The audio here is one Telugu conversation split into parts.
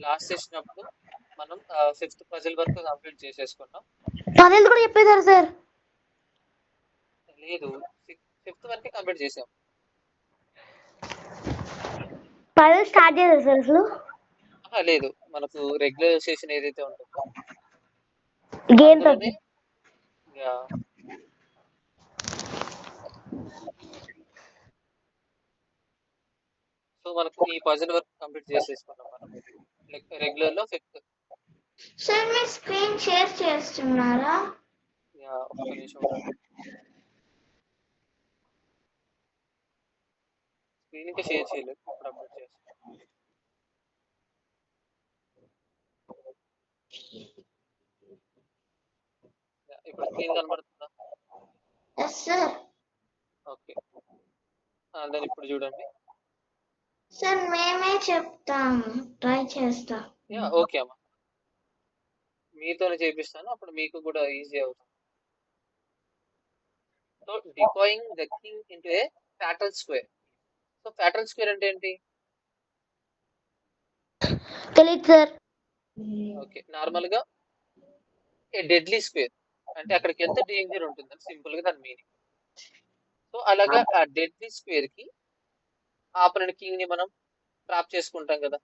లాస్ట్ సెషన్ అప్పుడు మనం 5th పజిల్ వరకు కంప్లీట్ చేసేసుకున్నాం. పజిల్ కూడా చెప్పేశారు సార్? లేదు, 5th వరకే కంప్లీట్ చేసాం. పజిల్ స్టార్ట్ చేశారు సార్ అసలు? లేదు, మనకు రెగ్యులర్ సెషన్ ఏదైతే ఉంటుందో గేమ్ అందులోనే సో మనకు ఈ పజిల్ వర్క్ కంప్లీట్ చేసేసుకున్నాం మనం రెగ్యులర్ లో 5th. సార్ మీ స్క్రీన్ షేర్ చేస్తున్నారా? ఒక్క నిమిషం ఉండండి. స్క్రీన్ ఇంకా షేర్ చేయలేదు, ఇప్పుడు అప్డేట్ చేస్తాను. ఇప్పుడు స్క్రీన్ కనబడుతుందా? Yes sir. ఓకే, దాన్ని ఇప్పుడు చూడండి. సార్ మేమే చెప్తాం, ట్రై చేస్తా. ఓకే అమ్మా, మీతోనే చేపిస్తాను, అప్పుడు మీకు కూడా ఈజీ అవుతుంది. So decoying the king into a fatal square. So fatal square అంటే ఏంటి? తెలియదు సార్. ఓకే, నార్మల్ గా ఏ డెడ్లీ స్క్వేర్ అంటే అక్కడికి వెళ్తే డేంజర్ ఉంటుందని సింపుల్ గా దాని మీనింగ్. సో అలాగా ఆ డెడ్లీ స్క్వేర్ కి ఆపరెంట్ కింగ్ ని మనం ట్రాప్ చేసుకుంటాం కదా.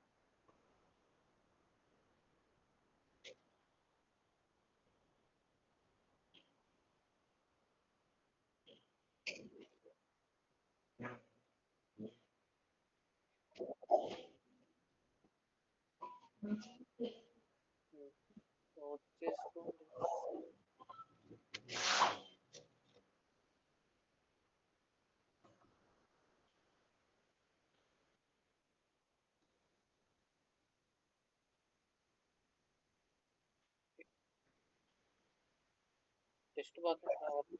నోట్ చేసుకోండి. టెస్ట్ మాత్రం ఓకే.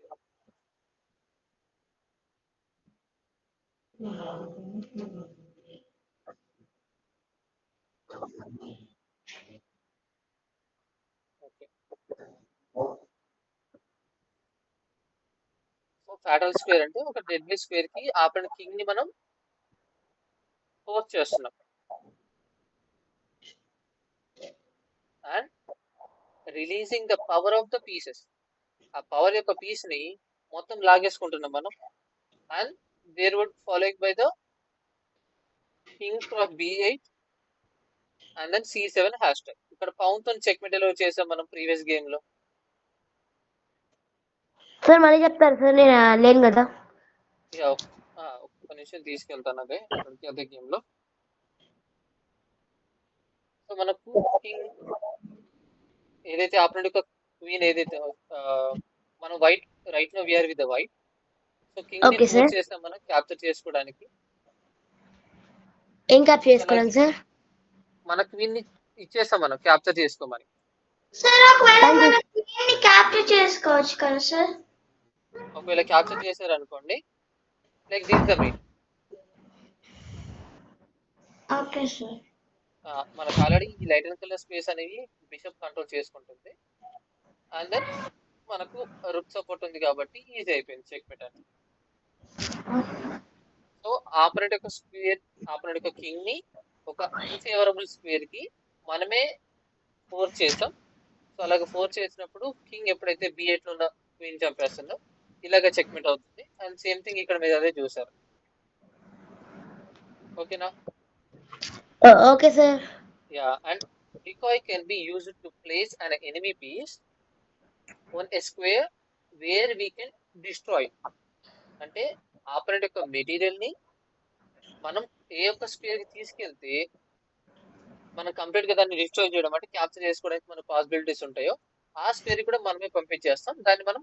సో ఫ్యాటల్ స్క్వేర్ అంటే ఒక డెడ్లీ స్క్వేర్ కి ఆపరెంట్ కింగ్ ని మనం ఫోర్స్ చేస్తున్నాం. And releasing the power of the pieces, ఆ పవర్ యొక్క పీస్ ని మొత్తం లాగేసుకుంటున్నాం మనం. And there would following by the king cross b8 and then c7 hashtag. ఇక్కడ పౌన్ తో చెక్ మెట్ ఎలా చేసాం మనం ప్రీవియస్ గేమ్ లో. సార్ మళ్ళీ చెప్తారు సార్, నేను లేను కదా. ఒక్క నిమిషం తీసుకెళ్తాను అదే గేమ్ లో. సో మనకు కింగ్ ఏదైతే ఆపరెంట్ యొక్క క్వీన్ ఏదైతే మనం white right now we are with the white. So king ని ఫోర్స్ చేస్తాం మనం క్యాప్చర్ చేసుకోవడానికి. ఏం క్యాప్చర్ చేసుకోవడానికి సార్? మన క్వీన్ ని ఇచ్చేస్తాం మనం క్యాప్చర్ చేసుకోమని. సార్ ఒకవేళ మన క్వీన్ ని క్యాప్చర్ చేసుకోవచ్చు కదా సార్? ఒకవేళ క్యాప్చర్ చేశారు అనుకోండి, like this the mean. Okay sir. మనకు ఆల్రెడీ ఈ లైట్ అండ్ కలర్ స్పేస్ అనేవి బిషప్ కంట్రోల్ చేసుకుంటుంది. అండ్ దెన్ మనకు రుక్ సపోర్ట్ ఉంది కాబట్టి ఈజీ అయిపోయింది చెక్ పెట్టాలి. సో ఆపరెంట్ యొక్క స్క్వేర్, ఆపరెంట్ యొక్క కింగ్ ని ఒక అన్ఫేవరబుల్ స్క్వేర్ కి మనమే ఫోర్స్ చేసాం. సో అలాగే ఫోర్స్ చేసినప్పుడు కింగ్ ఎప్పుడైతే b8 లో ఉన్న క్వీన్ చంపేస్తుందో ఇలాగ చెక్మెట్ అవుతుంది. అండ్ సేమ్ థింగ్ ఇక్కడ మీద అదే చూసారు. ఓకేనా? Okay sir. And decoy can be used to place an enemy piece on a square where we can destroy. అంటే ఆపరెంట్ యొక్క మెటీరియల్ ని మనం ఏ ఒక్క స్క్వేర్ కి తీసుకెళ్తే మనం కంప్లీట్ గా దాన్ని డిస్ట్రాయ్ చేయడం అంటే క్యాప్చర్ చేసుకోవడానికి మన పాసిబిలిటీస్ ఉంటాయో ఆ స్క్వేర్ కూడా మనమే పంపించేస్తాం. దాన్ని మనం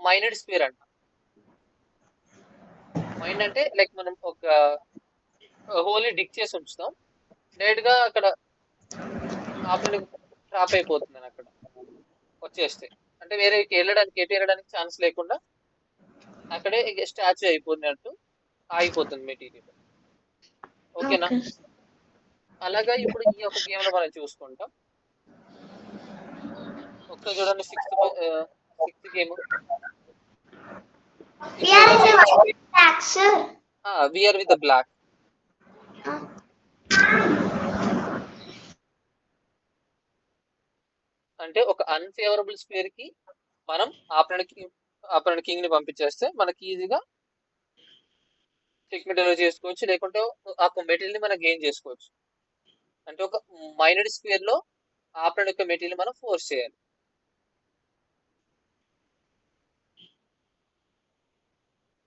మైనడ్ స్క్వేర్ అంటాం. మైండ్ అంటే లైక్ మనం ఒక హోల్ డిక్ చేసి ఉంచుతాం, డైరెక్ట్ గా అక్కడ ఆపరెంట్ ట్రాప్ అయిపోతుంది అని అక్కడ వచ్చేస్తే. అంటే వేరే ఎటు వెళ్ళడానికి ఛాన్స్ లేకుండా అక్కడే స్టాచ్యూ అయిపోయినట్టు ఆగిపోతుంది మెటీరియల్. ఓకేనా? అలాగా ఇప్పుడు ఈ యొక్క గేమ్ లో మనం చూసుకుంటాం. ఒకసారి చూడండి, sixth game we are with the black. అంటే ఒక అన్ఫేవరబుల్ స్క్వేర్ కి మనం ఆపరెంట్ కింగ్ ని పంపించేస్తే మనకి ఈజీగా చెక్ మెటీరియల్ చేసుకోవచ్చు, లేకుంటే ఆ మెటీరియల్ ని మనం గెయిన్ చేసుకోవచ్చు. అంటే ఒక మైనర్ స్క్వేర్ లో ఆపరెంట్ యొక్క మెటీరియల్ మనం ఫోర్స్ చేయాలి.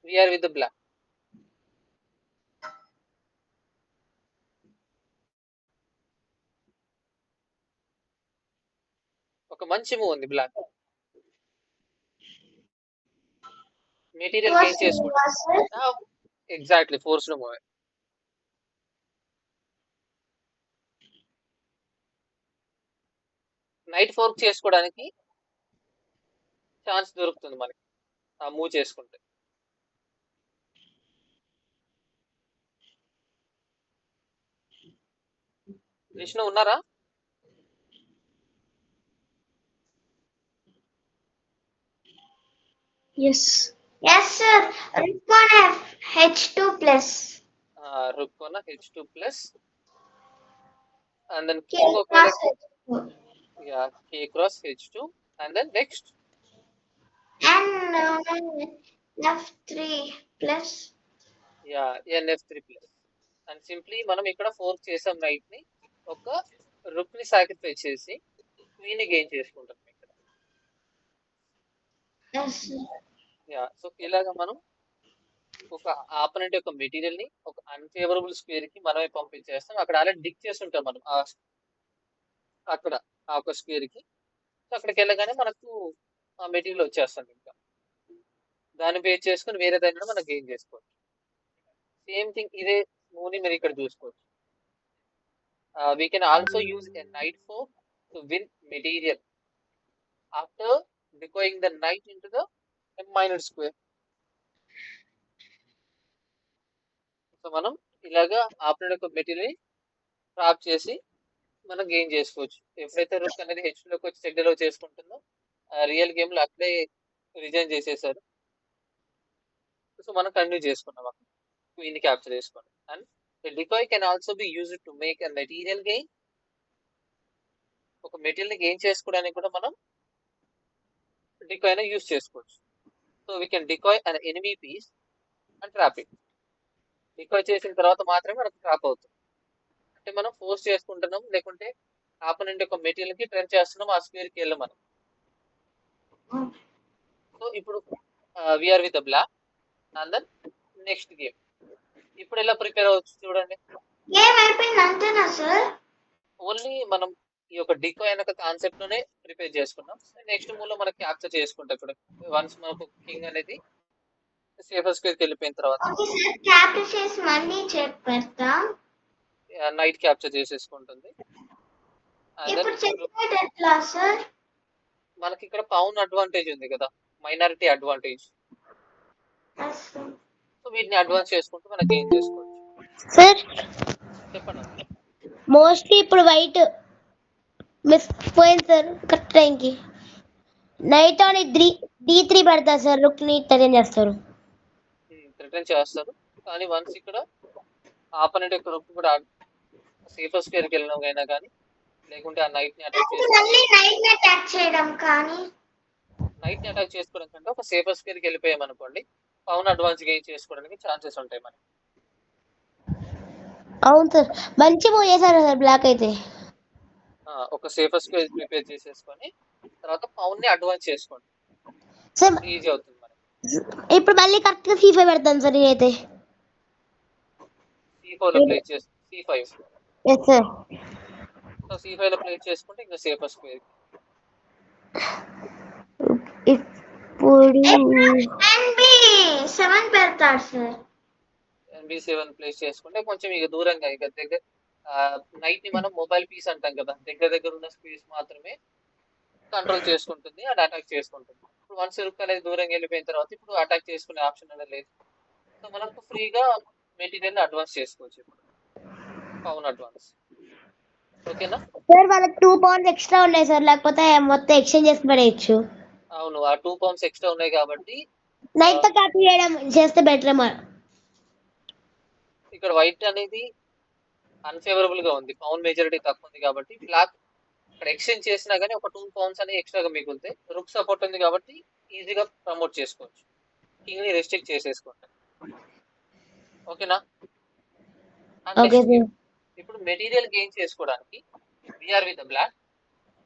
We are with black. ఒక మంచి మూవ్ ఉంది బ్లాక్. మెటీరియల్ గెయిన్ చేసుకుంటాం. ఎగ్జాక్ట్లీ ఫోర్స్ లో మూవ్. నైట్ ఫోర్క్ చేసుకోవడానికి ఛాన్స్ దొరుకుతుంది మనకి ఆ మూవ్ చేసుకుంటే. విష్ణు ఉన్నారా? Yes. Yes, sir. Rook on H2 plus. Rook on H2 plus. And then K king cross H2. Yeah, K cross H2. And then next. And F3 plus. Yeah, NF3 plus. And simply మనం ఇక్కడ ఫోర్క్ చేసాం నైట్ ని, ఒక రుక్ ని సాక్రిఫైస్ చేసి క్వీన్ ని గెయిన్ చేసుకుంటాం ఇక్కడ. Yes, sir. యా, సో ఇలాగా మనం ఒక ఆపనెంట్ యొక్క మెటీరియల్ ని ఒక అన్ఫేవరబుల్ స్క్వేర్ కి మనమే పంపించేస్తాం. అక్కడ ఆల్రెడీ డిక్ చేస్తుంటాం మనం అక్కడ ఆ ఒక స్క్వేర్ కి. సో అక్కడికి వెళ్ళగానే మనకు ఆ మెటీరియల్ వచ్చేస్తుంది. ఇంకా దాన్ని బేస్ చేసుకుని వేరే దాన్ని మనం గెయిన్ చేసుకోవచ్చు. సేమ్ థింగ్ ఇదే మూవ్ని మీరు ఇక్కడ చూసుకోవచ్చు. We can also use a knight fork to win material after decoying the knight into the minor square. So మనం ఇలాగా ఆపరేట్ యొక్క మెటీరియల్ ట్రాప్ చేసి మనం గెయిన్ చేసుకోవచ్చు. ఎప్పుడైతే రుక్ అనేది హెచ్లోకి వచ్చి చెడ్డలో చేసుకుంటుందో రియల్ గేమ్ లో అక్కడే రిజైన్ చేసేసారు. సో మనం కంటిన్యూ చేసుకున్నాం అక్కడ క్వీన్ క్యాప్చర్ చేసుకోండి. And decoy can also be used to make a material gain. ఒక మెటీరియల్ ని గెయిన్ చేసుకోవడానికి కూడా మనం డికాయ్ ని యూజ్ చేసుకోవచ్చు. So we can decoy an enemy piece and trap it. Decoy చేసిన తర్వాత మాత్రమే మనకు ట్రాప్ అవుతుంది. అంటే మనం ఫోర్స్ చేసుకుంటున్నాం, లేకుంటే ఆపోనెంట్ యొక్క మెటీరియల్ కి ట్రెన్ చేస్తున్నాం ఆ స్క్వేర్ కి వెళ్ళి మనం. సో ఇప్పుడు we are with the black. And then next game ఇప్పుడు ఎలా ప్రిపేర్ అవ్వచ్చు చూడండి. గేమ్ అయిపోయింది అంతేనా సార్? ఓన్లీ మనం ఈ యొక్క డికాయ్ అనే కాన్సెప్ట్ లోనే ప్రిపేర్ చేసుకున్నాం. నెక్స్ట్ మూవ్ లో మనకి క్యాప్చర్ చేసుకుంటాం. ఇప్పుడు వన్స్ మనకు కింగ్ అనేది సేఫర్ స్క్వేర్ కి వెళ్ళిపోయిన తర్వాత క్యాప్చర్ చేసి మళ్ళీ చెప్పేస్తా. నైట్ క్యాప్చర్ చేసేసుకుంటుంది. ఇప్పుడు చెక్ ఎట్లా సార్? మనకి ఇక్కడ పౌన్ అడ్వాంటేజ్ ఉంది కదా, మైనారిటీ అడ్వాంటేజ్. సో వీటిని అడ్వాన్స్ చేసుకుంటూ మనం గెయిన్ చేసుకోవచ్చు. సార్ చెప్పండి. మోస్ట్లీ ఇప్పుడు వైట్ మిస్ పోయింది సార్. కరెక్ట్ టైంకి నైట్ ఆన్ D3 పెడతారు సార్. రుక్ ని రిటర్న్ చేస్తారు. రిటర్న్ చేస్తారు, కానీ వన్స్ ఇక్కడ ఆపోనెంట్ యొక్క రుక్ కూడా సేఫర్ స్క్వేర్ కి వెళ్ళినా కానీ, లేకుంటే ఆ నైట్ ని అటాక్ చేయడం కానీ, నైట్ ని అటాక్ చేసుకోవడం కంటే ఒక సేఫర్ స్క్వేర్ కి వెళ్ళిపోయాం అనుకోండి, పౌన్ అడ్వాన్స్ గెయిన్ చేసుకోవడానికి ఛాన్సెస్ ఉంటాయి మనకి. అవును సార్, మంచి మూవ్ చేశారు సార్ బ్లాక్ అయితే. ఒక సేఫర్ స్క్వేర్ ప్రిపేర్ చేసేసుకొని తర్వాత పౌన్ ని అడ్వాన్స్ చేసుకోండి, సార్ ఈజీ అవుతుంది మనకి. ఇప్పుడు మళ్ళీ కరెక్ట్ గా C5 పెడతాను సార్ నేనైతే. C4 లో ప్లేస్ చేసి C5. Yes sir. So C5 లో ప్లేస్ చేసుకుంటే ఇంకా సేఫర్ స్క్వేర్. ఇప్పుడు NB7 పెడతారు సార్. NB7 ప్లేస్ చేసుకుంటే కొంచెం ఇక దూరంగా, ఇక దగ్గర నైట్ ని మనం మొబైల్ పీస్ అంటాం కదా, దగ్గర ఉన్న స్పేస్ మాత్రమే కంట్రోల్ చేసుకుంటుంది అండ్ అటాక్ చేసుకుంటుంది. ఇప్పుడు వన్స్ రుక్ అనేది దూరంగా వెళ్ళిపోయిన తర్వాత ఇప్పుడు అటాక్ చేసుకునే ఆప్షన్ అనేది లేదు. సో మనకు ఫ్రీగా మెటీరియల్ అడ్వాన్స్ చేసుకోవచ్చు ఇప్పుడు, పౌన్ అడ్వాన్స్. ఓకేనా సార్? వాళ్ళకి 2 పౌండ్స్ ఎక్స్ట్రా ఉన్నాయి సార్, లేకపోతే మొత్తం ఎక్స్చేంజ్ చేసి పడేయచ్చు. అవును, ఆ 2 పౌండ్స్ ఎక్స్ట్రా ఉన్నాయి కాబట్టి నైట్ తో క్యాప్చర్ చేస్తే బెటర్ ఏమో. ఇక్కడ వైట్ అనేది అన్ఫేవరబుల్ గా ఉంది, పౌన్ మెజారిటీ తక్కువ ఉంది కాబట్టి బ్లాక్ ఇక్కడ ఎక్స్చేంజ్ చేసినా కానీ ఒక 2 పౌన్స్ అని ఎక్స్ట్రాగా మిగులుతాయి. రుక్ సపోర్ట్ ఉంది కాబట్టి ఈజీగా ప్రమోట్ చేసుకోవచ్చు. కింగ్ ని రెస్ట్రిక్ట్ చేసేసుకుంటాం. ఓకేనా? And okay next sir. ఇప్పుడు మెటీరియల్ గెయిన్ చేసుకోవడానికి విఆర్ విత్ ద బ్లాక్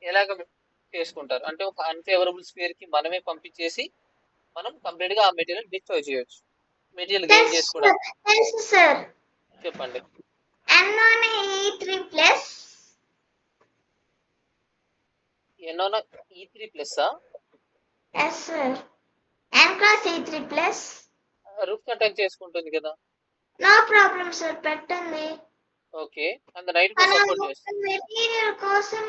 ఎలాగ చేసుకుంటారు అంటే ఒక అన్ఫేవరబుల్ స్క్వేర్ కి మనమే పంపించేసి మనం కంప్లీట్ గా ఆ మెటీరియల్ డిస్ట్రాయ్ చేయొచ్చు. మెటీరియల్ గెయిన్ చేసుకోవడానికి తెలుసు సార్. చెప్పండి. n on e3 plus ఎన్నోనా E3 plus yes sir, n cross e3 plus rook attack చేసుకుంటుంది కదా. no problem sir, పెట్టండి. ఓకే అండ్ నైట్ కు సపోర్ట్ చేస్తుంది. మెటీరియల్ కోసం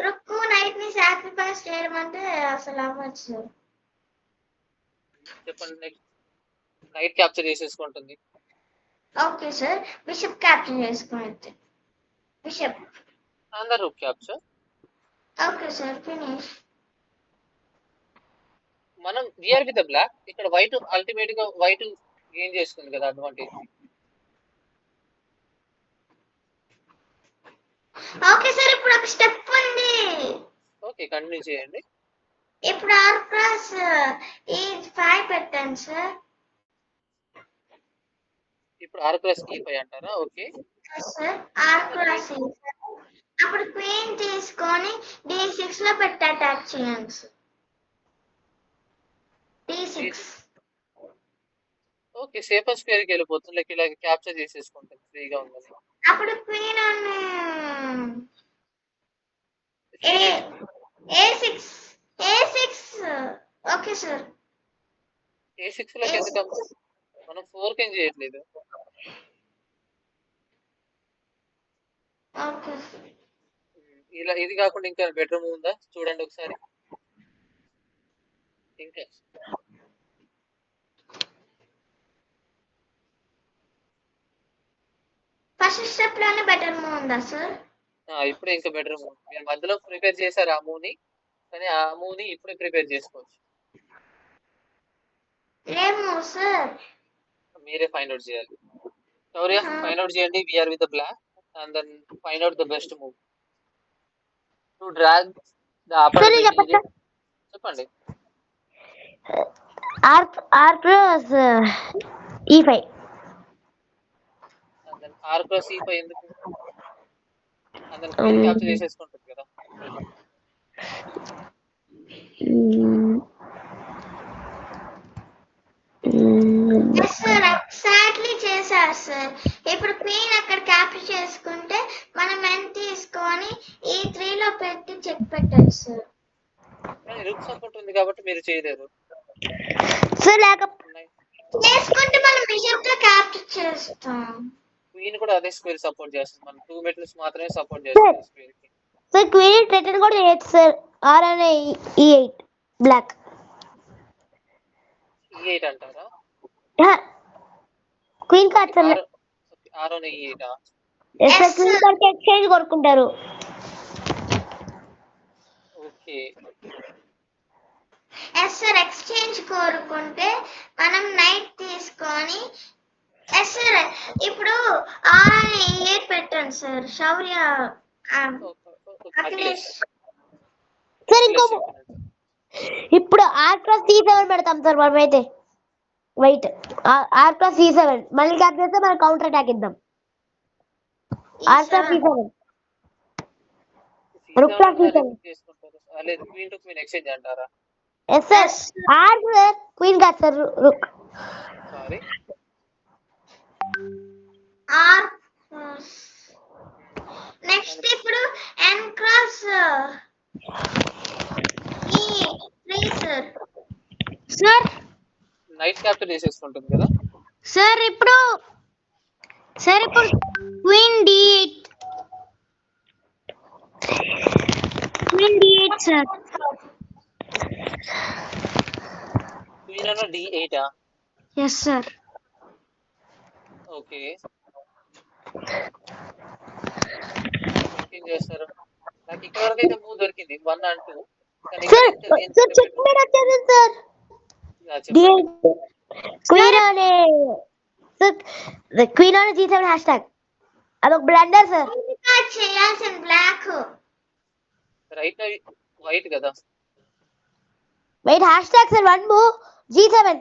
రుక్కు నైట్ ని సాక్రిఫైస్ చేయడం అంటే అసలు అవ్వచ్చు సార్. చెప్పండి. నెక్స్ట్ నైట్ క్యాప్చర్ చేసేసుకుంటుంది. ఓకే సార్, బిషప్ క్యాప్చర్ చేసుకోండి. Bishop and rook capture. Okay sir, finish. మనం విఆర్ విత్ ద బ్లాక్ ఇక్కడ వైట్ అల్టిమేట్ గా వైట్ గెయిన్ చేసుకుంది కదా అడ్వాంటేజ్. ఓకే సార్, ఇప్పుడు ఒక స్టెప్ ఉంది. ఓకే కంటిన్యూ చేయండి. ఇప్పుడు ఆర్ క్రాస్ ఈ 5 పెట్టండి సార్. ఇప్పుడు ఆర్ ప్లస్ E5 అంటారా? ఓకే సార్ ఆర్ క్రాస్ అప్పుడు క్వీన్ తీసుకొని d6 లో పెట్టి అటాక్ చేయండి sir. d6 okay safe square కి వెళ్ళిపోతుంది. లైక్ ఇలా క్యాప్చర్ చేసేసుకుంటుంది ఫ్రీగా ఉందని. అప్పుడు queen a6 okay sir. A6 లోకి ఎందుకు మనం 4 కి చేయట్లేదు. ఓకే ఇలా ఇది కాకుండా ఇంకా బెడ్రూమ్ ఉందా చూడండి ఒకసారి. ఇంకా ఫస్ట్ స్టెప్ లోనే బెటర్ మూవ్ ఉందా సార్? ఇప్పుడే ఇంకా బెడ్రూమ్ మీరు మధ్యలో ప్రిపేర్ చేశారు ఆ మూవ్ని, కానీ ఆ మూవ్ని ఇప్పుడే ప్రిపేర్ చేసుకోవచ్చు. ఏం మూవ్ సార్? మీరే ఫైండ్ అవుట్ చేయాలి. శౌర్య ఫైండ్ అవుట్ చేయండి we are with the black and then find out the best move to drag the upper material. చెప్పండి. R plus E5 and then R plus E5 ఎందుకు? అండ్ దెన్ క్వీన్ క్యాప్చర్ చేసేసుకుంటుంది కదా. సార్ ఎగ్జాక్ట్లీ చేశారు సార్. ఇప్పుడు క్వీన్ అక్కడ క్యాప్చర్ చేసుకుంటే మనం ఎంత తీసుకొని e3 లో పెట్టి చెక్ పెట్టాలి సార్. కానీ రుక్ సపోర్ట్ ఉంది కాబట్టి మీరు చేయలేరు సార్. చేసుకుంటే మనం బిషప్ తో క్యాప్చర్ చేస్తాం. క్వీన్ కూడా అదే స్క్వేర్ సపోర్ట్ చేస్తుంది. మనం 2 మెటల్స్ మాత్రమే సపోర్ట్ చేస్తుంది స్క్వేర్ కి. సార్ క్వీన్ రిటర్న్ కూడా చేయొచ్చు సార్. ఆర్ అనే E8 బ్లాక్ E8 అంటారా? Queen card sir. ఆర్ అనే E8 క్వీన్ కార్డ్ ఎక్స్చేంజ్ కొనుక్కుంటారు. ఓకే ఎస్ సార్, ఎక్స్చేంజ్ కోరుకుంటే మనం నైట్ తీసుకొని ఎస్ సార్ ఇప్పుడు ఆర్ అని e8 పెట్టండి సార్. శౌర్య అఖిలేష్ సార్ ఇంకో ఇప్పుడు ఆర్ ప్లస్ E7 పెడతాం సార్ మనమైతే. వెయిట్ ఆర్ ప్లస్ E7 మళ్ళీ క్యాప్ చేస్తే మనం కౌంటర్ అటాక్ ఇద్దాం. R plus E7 rook plus E7 లేదు క్వీన్ టు క్వీన్ ఎక్స్చేంజ్ అంటారా? Yes sir. ఆర్ క్వీన్ కాదు sir rook. Sorry R next ఇప్పుడు n cross e3 sir. Sir knight capture చేసేసుకుంటుంది కదా. సార్ ఇప్పుడు క్వీన్ d8 సార్. క్వీన్ అన్న D8 ఎస్ సార్. ఓకే ఏం చేస్తారు? నాకు ఇక్కడ వరకు అయితే మూవ్ దొరికింది 1 and 2. సార్ చెక్ మేట్ వచ్చేసింది సార్. క్వీన్ అనే క్వీన్ అనే G7 హ్యాష్ ట్యాగ్ అదొక బ్లండర్ సార్. చేయాల్సిన బ్లాక్ రైట్ నౌ వైట్ కదా. Wait hashtag sir one move G7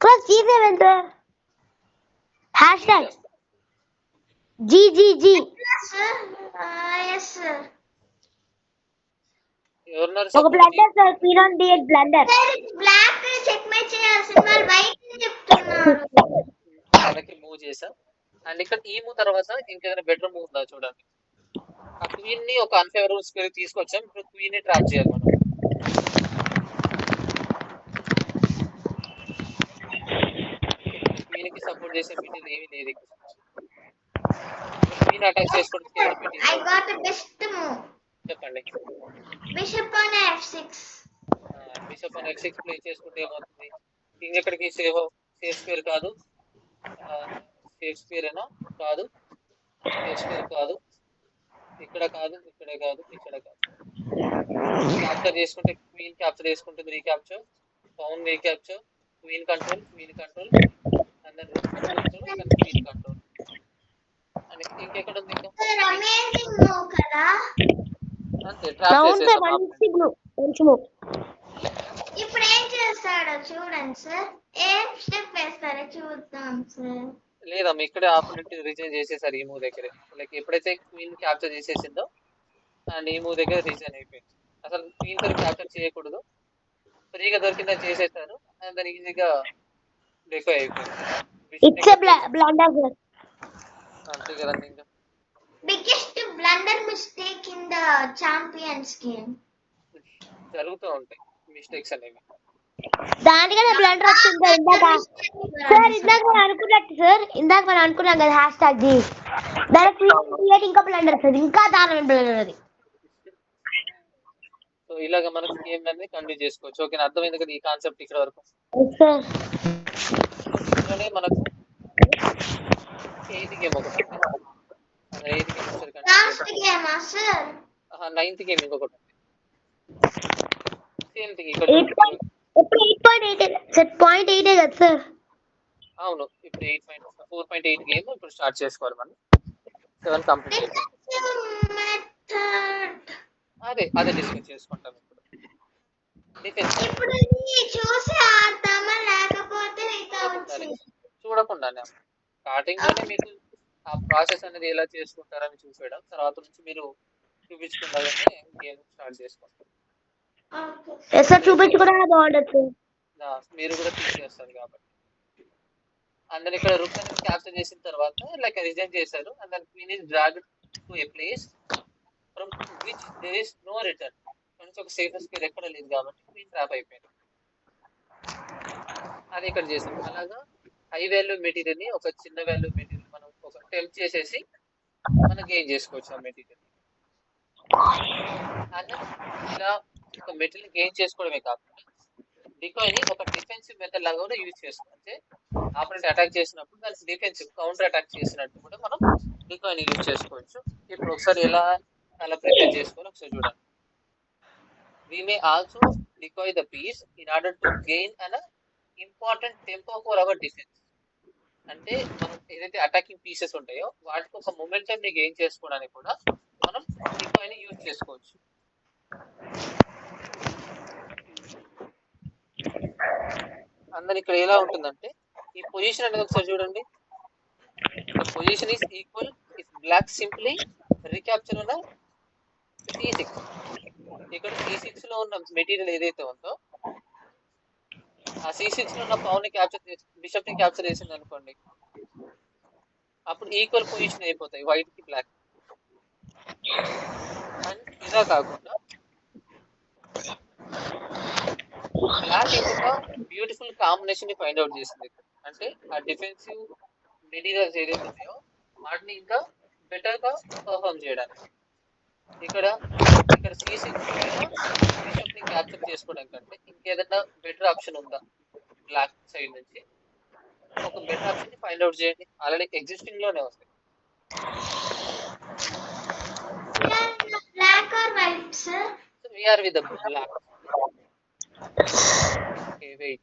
cross G7 sir hashtag GGG yes sir. ఎవరున్నారు ఒక blunder sir P0 D8 blunder black checkmate చేయాల్సిన వాళ్ళు వైట్ చెప్తున్నారు. తనకి మూవ్ చేసాం. అండ్ ఇక్కడ ఈ మూవ్ తర్వాత ఇంకేదైనా బెటర్ మూవ్ ఉందా చూడండి. ఆ క్వీన్ ని ఒక అన్ఫేవరబుల్ స్క్వేర్ తీసుకొచ్చాం. ఇప్పుడు క్వీన్ ని ట్రాప్ చేయాలి మనం. ఇక్కడ క్వీన్ కి సపోర్ట్ చేసే మెటీరియల్ ఏమీ లేదు. ఇక్కడ క్వీన్ అటాక్ చేసుకోవడానికి ఏదైనా I material got best move. చెప్పండి. Bishop on F6. Bishop on F6 play చేసుకుంటే ఏమవుతుంది? కింగ్ ఎక్కడికి సేఫ్ స్క్వేర్ కాదు. సేఫ్ స్క్వేర్ ఏనా? కాదు. సేఫ్ స్క్వేర్ కాదు. ఇక్కడ కాదు, ఇక్కడ కాదు, ఇక్కడ కాదు. క్యాప్చర్ చేసుకుంటే క్వీన్ క్యాప్చర్ చేసుకుంటుంది. Recapture, pawn recapture, queen control, and then rook control, and queen control. And ఇంకెక్కడ ఉంది ఇంకా? అమేజింగ్ మూవ్ కదా. అంతే, ట్రాప్ చేసేసాం. ఇప్పుడు ఏం చేస్తాడో చూడండి సార్. ఏం స్టెప్ వేస్తారో చూద్దాం సార్. లేదమ్మా, ఇక్కడే ఆపోనెంట్ రిజైన్ చేసేసారు ఈ మూవ్ దగ్గరే. లైక్ ఎప్పుడైతే క్వీన్ క్యాప్చర్ చేసేసిందో అండ్ ఈ మూవ్ దగ్గర రిజైన్ అయిపోయింది. అసలు క్వీన్ తో క్యాప్చర్ చేయకూడదు, ఫ్రీగా దొరికిందా చేసేసారు. అండ్ దాని ఈజీగా డెకో అయిపోయింది. అంతే కదండి. ఇంకా biggest blunder mistake in the champions game. జరుగుతూ ఉంటాయి మిస్టేక్స్ అనేవి. దానికన్నా బ్లండర్ వచ్చింది సార్ ఇందాక. సార్ ఇందాక మనం అనుకున్నాం కదా హ్యాష్ ట్యాగ్ G దానికి ఇంకా బ్లండర్ సార్, ఇంకా దారుణమైన బ్లండర్ అది. సో ఇలాగ మనకు గేమ్ అనేది కంటిన్యూ చేసుకోవచ్చు. ఓకే, అర్థమైంది కదా ఈ కాన్సెప్ట్ ఇక్కడ వరకు. ఇందులోనే మనకు 8th గేమ్ ఒకటి ఉంది. 8th గేమ్ వచ్చేసరికి last game sir. 9th game ఇంకొకటి ఉంది. సేమ్ థింగ్ ఇక్కడ ఇప్పుడు 8.8 సార్ 0.8 కదా సార్. అవును, ఇప్పుడు 4.8 గేమ్ ఇప్పుడు స్టార్ట్ చేసుకోవాలి మనం. 7 కంప్లీట్ అయిపోయింది. అదే డిస్కస్ చేసుకుంటాం ఇప్పుడు. డిఫెన్స్ ఇప్పుడు చూసి ఆడతామా లేకపోతే చూడకుండానే స్టార్టింగ్ లోనే మీకు ఆ ప్రాసెస్ అనేది ఎలా చేసుకుంటారని చూసేయడం, తర్వాత నుంచి మీరు చూపించుకుంటారని గేమ్ స్టార్ట్ చేసుకుంటారు. మీరు కూడా థింక్ చేస్తారు కాబట్టి. అందరు ఇక్కడ రుక్ అనేది క్యాప్చర్ చేసిన తర్వాత లైక్ రిజైన్ చేశారు. అండ్ దాని queen is dragged to a place from which there is no return. కొంచెం ఒక సేఫ్ స్క్వేర్ ఎక్కడ లేదు కాబట్టి క్వీన్ ట్రాప్ అయిపోయింది. అది ఇక్కడ చేసాం. అలాగా హై వాల్యూ మెటీరియల్ ని ఒక చిన్న వాల్యూ మెటీరియల్ మనం ఒక టెంప్ట్ చేసేసి మనం గెయిన్ చేసుకోవచ్చు ఆ మెటీరియల్. అండ్ ఇలా ఒక మెటీరియల్ గెయిన్ చేసుకోవడమే కాకుండా డికాయ్ ని ఒక డిఫెన్సివ్ మెథడ్ లాగా కూడా యూజ్ చేసుకోవచ్చు. అంటే ఆపరెంట్ అటాక్ చేసినప్పుడు దానికి డిఫెన్సివ్ కౌంటర్ అటాక్ చేసినట్టు కూడా మనం డికాయ్ ని యూజ్ చేసుకోవచ్చు. ఇప్పుడు ఒకసారి ఎలా అలా ప్రిపేర్ చేసుకోవాలి ఒకసారి చూడండి. We may also decoy the piece in order to gain an important tempo for our defense. అంటే మనం ఏదైతే అటాకింగ్ పీసెస్ ఉంటాయో వాటికి ఒక మొమెంటం ని గెయిన్ చేసుకోవడానికి కూడా మనం డికాయ్ ని యూజ్ చేసుకోవచ్చు. అందరు ఇక్కడ ఎలా ఉంటుందంటే ఈ పొజిషన్ అనేది ఒకసారి చూడండి. The position is equal if black simply recapture on C6. ఇక్కడ C6 లో ఉన్న మెటీరియల్ ఏదైతే ఉందో ఆ C6 లో ఉన్న పవన్ ని క్యాప్చర్ చేసి బిషప్ ని క్యాప్చర్ చేసింది అనుకోండి, అప్పుడు ఈక్వల్ పొజిషన్ అయిపోతాయి వైట్ కి బ్లాక్. అండ్ ఇలా కాకుండా బ్లాక్ ఇంకొక బ్యూటిఫుల్ కాంబినేషన్ ని ఫైండ్ అవుట్ చేసింది. అంటే ఆ డిఫెన్సివ్ మెటీరియల్స్ ఏదైతే ఉన్నాయో వాటిని ఇంకా బెటర్ గా పర్ఫార్మ్ చేయడానికి. ఇక్కడ C6 పైన బిషప్ ని క్యాప్చర్ చేసుకోవడం కంటే ఇంకేదైనా బెటర్ ఆప్షన్ ఉందా బ్లాక్ సైడ్ నుంచి? ఒక బెటర్ ఆప్షన్ ని ఫైండ్ అవుట్ చేయండి. ఆల్రెడీ ఎగ్జిస్టింగ్ లోనే వస్తాయి. black or white sir? So we are with the black. Okay, wait.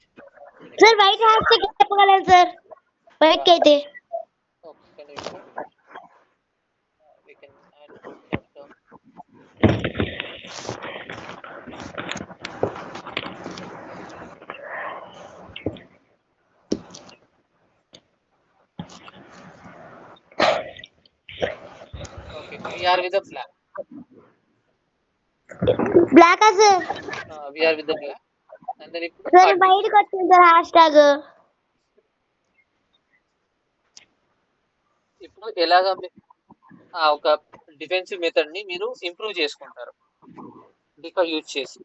Sir white hash tag చెప్పగలరు సార్ వైట్ అయితే? Okay, we can add that. We are with the black. Black sir. We are with the black. And then ఇప్పుడు సార్ ఆ బయటకు వచ్చింది సార్ హ్యాష్ ట్యాగ్. ఇప్పుడు ఎలాగా ఒక డిఫెన్సివ్ మెథడ్ ని మీరు ఇంప్రూవ్ చేసుకుంటారు డిఫర్ యూజ్ చేసి.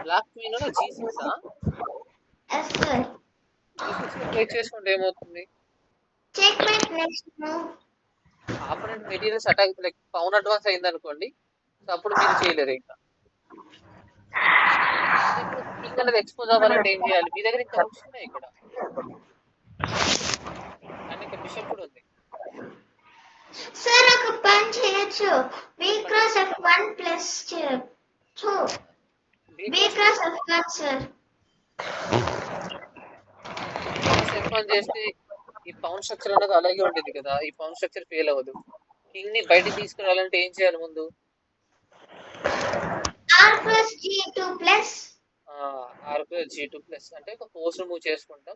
బ్లాక్ క్వీన్ G6 G6 లో ప్లే చేసుకుంటే ఏమవుతుంది? Operant materials attack like pawn advance అయింది అనుకోండి, సో అప్పుడు మీరు చేయలేరు ఇంకా. ఇప్పుడు కింగ్ అనేది ఎక్స్పోజ్ అవ్వాలంటే ఏం చేయాలి? మీ దగ్గర ఇంకా రూక్స్ ఉన్నాయి ఇక్కడ, అండ్ ఇంకా బిషప్ కూడా ఉంది. సార్ ఒక పని చేయొచ్చు, b cross f1 plus 2 b cross f1 sir. f1 చేస్తే ఈ పౌన్ స్ట్రక్చర్ అనేది అలాగే ఉండేది కదా, ఈ పౌన్ స్ట్రక్చర్ ఫెయిల్ అవ్వదు. కింగ్ ని బయటికి తీసుకురావాలంటే ఏం చేయాలి ముందు? r plus g2 plus r plus g2 plus అంటే ఒక ఫోర్స్ మూవ్ చేసుకుంటాం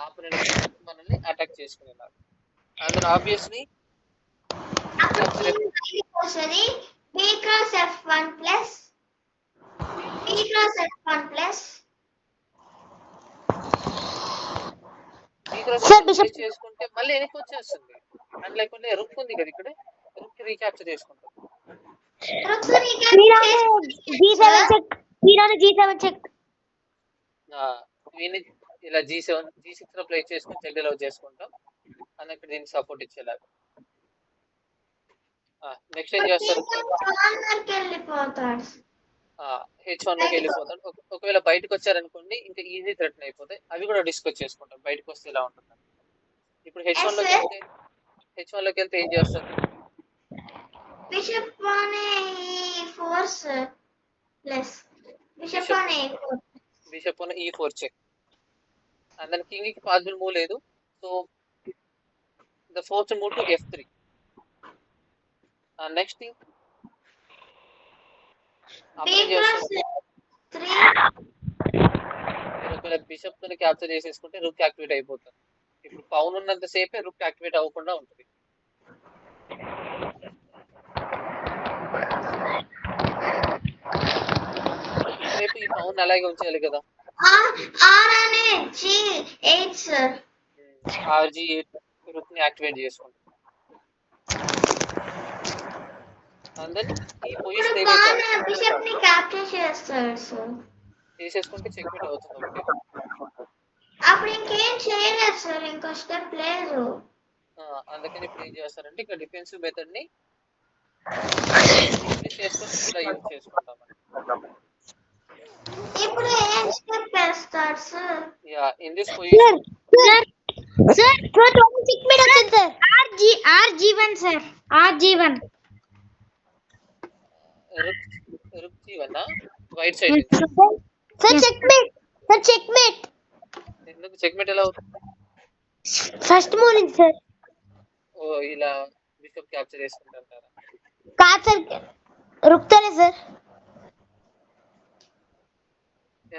ఆపోనెంట్ మనల్ని అటాక్ చేసుకునేలాగా. అందులో ఆబ్వియస్లీ వస్తుంది b cross f1 plus b cross f1 plus చేసుకుంటే మళ్ళీ వెనక్కి వచ్చేస్తుంది. అండ్ లేకుంటే రుక్ ఉంది కదా ఇక్కడ, రుక్ రీక్యాప్చర్ చేసుకుంటాం. ఇలా G6 లో ప్లే చేసుకుని చెక్ డెవలప్ చేసుకుంటాం అని ఇక్కడ దీనికి సపోర్ట్ ఇచ్చేలాగా. నెక్స్ట్ ఏం చేస్తారు? H1 లోకి వెళ్ళిపోతాడు. ఒకవేళ బయటకు వచ్చారనుకోండి ఇంకా ఈజీ థ్రెట్ అయిపోతాయి. అవి కూడా డిస్కస్ చేసుకుంటాం బయటకు వస్తే ఎలా ఉంటుంది. ఇప్పుడు H1 లోకి వెళ్తే ఏం చేస్తారు? Bishop on e4 plus bishop on e4 bishop on e4 check. And then king కి పాసిబుల్ మూవ్ లేదు, so the fourth move to f3. Next thing bishop తో క్యాప్చర్ చేసేసుకుంటే రుక్ యాక్టివేట్ అయిపోతుంది. ఇప్పుడు పౌన్ ఉన్నంత సేపే రుక్ యాక్టివేట్ అవ్వకుండా ఉంటుంది. రేపు ఈ పౌన్ అలాగే ఉంచాలి కదా. RG8 రుక్ ని యాక్టివేట్ చేసుకుంటాం. అండ్ దెన్ ఈ పొజిషన్ ఏదైతే బిషప్ ని క్యాప్చర్ చేస్తారు సార్, చేసేసుకుంటే చెక్మేట్ అవుతుంది ఒకటి. అప్పుడు ఇంకేం చేయలేదు సార్, ఇంకో స్టెప్ లేదు. అందుకని ఇప్పుడు ఏం చేస్తారంటే ఇక్కడ డిఫెన్సివ్ మెథడ్ ని చేసుకొని ఇలా యూజ్ చేసుకుంటాం. ఇప్పుడు ఏం స్టెప్ వేస్తారు sir? Yeah in this position sir checkmate వచ్చింది sir. RG1 sir, RG1 rook G1 white side sir checkmate. Sir checkmate ఎందుకు చెక్మేట్ ఎలా అవుతుంది? ఫస్ట్ మూవ్ నుంచి సార్. ఓ ఇలా బిషప్ క్యాప్చర్ చేసుకుంటారా? కాదు సార్, రుక్తోనే సార్.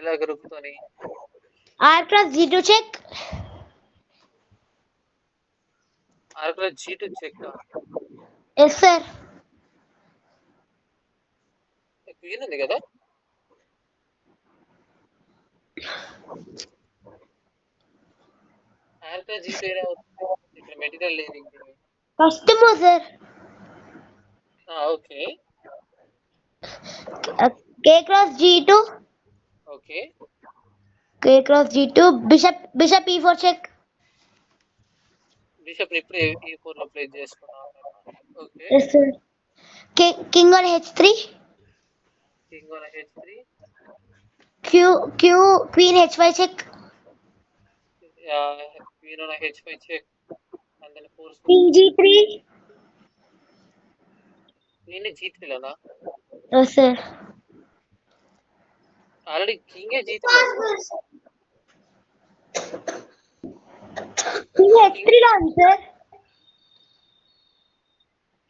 ఎలాగ రుక్తోని? r cross g2 check. r cross g2 check. Yes sir. Queen ఉంది కదా, r cross g2 ఎలా అవుతుంది? ఇక్కడ మెటీరియల్ లేదు ఇంకా. First move sir. Okay k cross g2. Okay k cross g2 bishop e4 check. Bishop ఇప్పుడు e4 లో ప్లేస్ చేసుకున్నాం. Okay yes sir. King on h3. King on h3. Queen h5 check. queen on h5 check and then force king g3. queen g3 లోనా? yes sir. Already king g3 king h3 లో ఉంది సార్.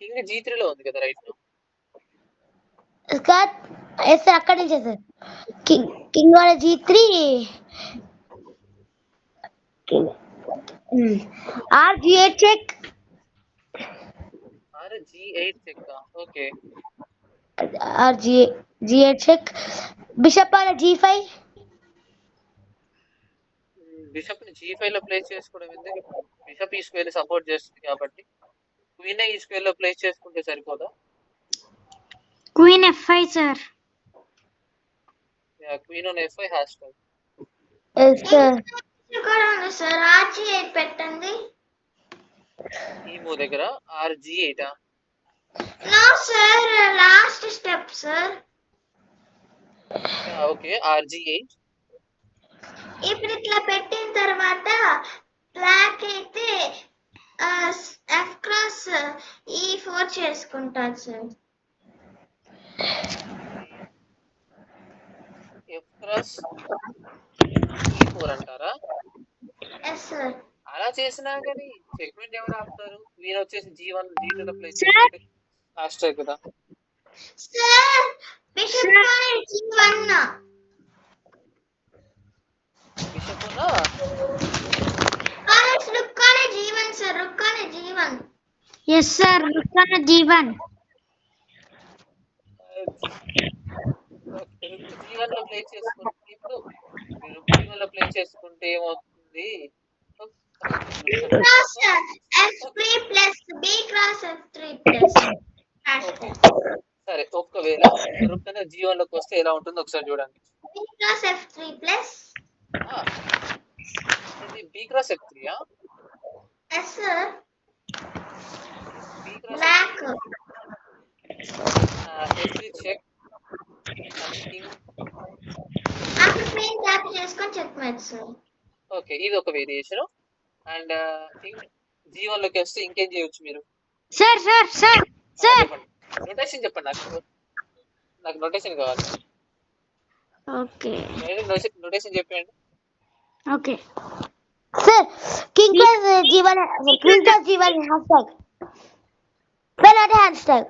king g3 లో ఉంది కదా రైట్. సార్ ఎస్ సార్, అక్కడ నుంచి sir. king on g3 R8 check. G8 check. Okay, G8 check. Bishop on a G5. Bishop ని G5 లో ప్లేస్ చేసుకోవడం ఎందుకు? ఇప్పుడు బిషప్ ఈ స్క్వేర్ సపోర్ట్ చేస్తుంది కాబట్టి క్వీన్ ఈ స్క్వేర్ లో ప్లేస్ చేసుకుంటే సరిపోదా? Queen F5, sir. Queen on F5 hash tag. Yes, sir. కూడా ఉంది సార్. R8 పెట్టండి. ఈ మూవ్ దగ్గర G8. No sir, last step sir. Okay, G8. ఇప్పుడు ఇట్లా పెట్టిన తర్వాత బ్లాక్ అయితే ఎఫ్ క్రాస్ E4 చేసుకుంటారు సార్. ఎఫ్ క్రాస్ E4 అంటారా? Yes sir. అలా చేసినా కానీ చెక్మెంట్ ఎవరు ఆపుతారు? క్వీన్ వచ్చేసి G2 లో ప్లేస్ చేసుకుంటే హ్యాష్ ట్యాగ్ కదా. Sir bishop on G1. Bishop rook on G1 sir. Rook on G1. Yes, sir. Rook on a G1. G1 లో ప్లేస్ చేసుకుంటే ఇప్పుడు మీరు G1 లో ప్లేస్ చేసుకుంటే ఏమవుతుంది? B cross F3 plus B cross F3 plus. సరే, ఒకవేళ రుక్ అనేది G1 లోకి వస్తే ఎలా ఉంటుందో ఒకసారి చూడండి. B cross F3 plus. ఇది B cross F3. Yes sir. B cross Black. F3 check and king. అప్పుడు queen tap చేసుకొని checkmate sir. ఓకే, ఇది ఒక వేరియేషన్. అండ్ G1 లోకి వస్తే ఇంకేం చేయొచ్చు మీరు? Sir. నోటేషన్ చెప్పండి. నాకు నోటేషన్ కావాలి. Okay. నోటేషన్ చెప్పండి. Okay. Sir, king plus G1, queen plus G1 hashtag. Well, not a hashtag.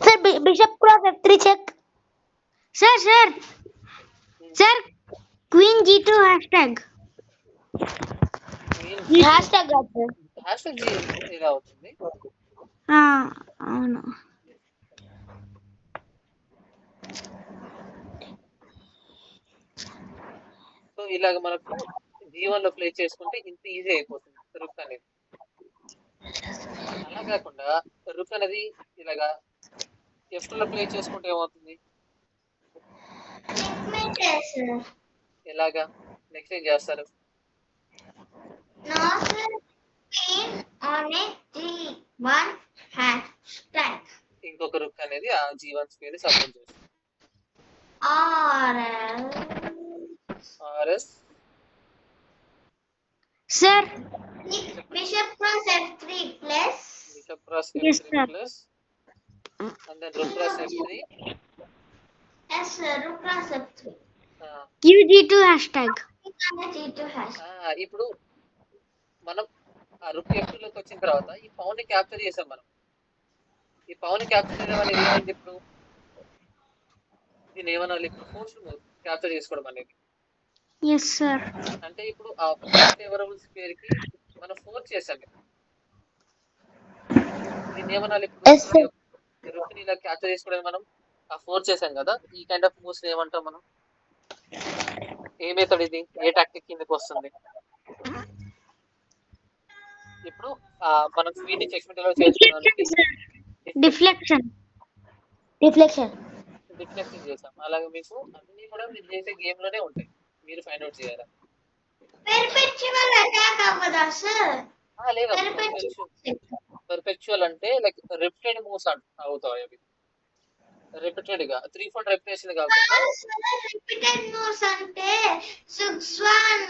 Sir, bishop cross F3 check. Sir. Queen G2 hashtag. Hashtag కాదు sir. హ్యాష్ ట్యాగ్ G ఇలా అవుతుంది. అవును. సో ఇలాగ మనకు G1 లో ప్లేస్ చేసుకుంటే ఇంత ఈజీ అయిపోతుంది రుక్ అనేది. అలా కాకుండా రుక్ అనేది ఇలాగా F2 లో ప్లేస్ చేసుకుంటే ఏమవుతుంది? Checkmate sir. ఎలాగా? నెక్స్ట్ ఏం చేస్తారు? No sir. Queen on a G1 hashtag. ఇంకొక రుక్ అనేది ఆ G1 స్క్వేర్ సపోర్ట్ చేస్తుంది. RS Sir. Bishop cross F3 plus. Bishop cross Yes, F3 sir. plus and then rook cross F3. Yes sir. Rook cross F3. QG2 hashtag. G2 hashtag. ఇప్పుడు మనం ఆ రుక్ F2 లోకి వచ్చిన తర్వాత ఈ పౌన్ ని క్యాప్చర్ చేసాం మనం. ఈ పౌన్ ని క్యాప్చర్ చేయడం అనేది ఏమైంది? ఇప్పుడు దీన్ని ఏమనాలి? ఇప్పుడు ఫోర్స్ క్యాప్చర్ చేసుకోవడం అనేది. Yes, sir. అంటే ఇప్పుడు ఆ ఫేవరబుల్ స్క్వేర్ కి మనం ఫోర్స్ చేసాం. దీన్ని ఏమనాలి? ఇప్పుడు రుక్ ని ఇలా క్యాప్చర్ చేసుకోవడానికి మనం ఆ ఫోర్స్ చేసాం కదా. ఈ కైండ్ ఆఫ్ మూవ్స్ ఏమంటాం మనం? ఏ మెథడ్ ఇది? ఏ టాక్టిక్ కిందకి వస్తుంది? ఇప్పుడు మనం క్వీన్ ని చెక్మేట్ ఎలా చేసుకోవడానికి Deflection. చేసాం. అలాగే మీకు అన్ని కూడా మీరు చేసే గేమ్ లోనే ఉంటాయి, మీరు ఫైండ్ అవుట్ చేయాలి. Perpetual attack అవ్వదా సార్? లేదా పర్పెచువల్ అంటే లైక్ రిపీటెడ్ మూవ్స్ అవుతాయి. అవి రిపీటెడ్ గా 3-4 రెపిటేషన్ కాకుండా రిపీటెడ్ మూవ్స్ అంటే సుగ్స్వాన్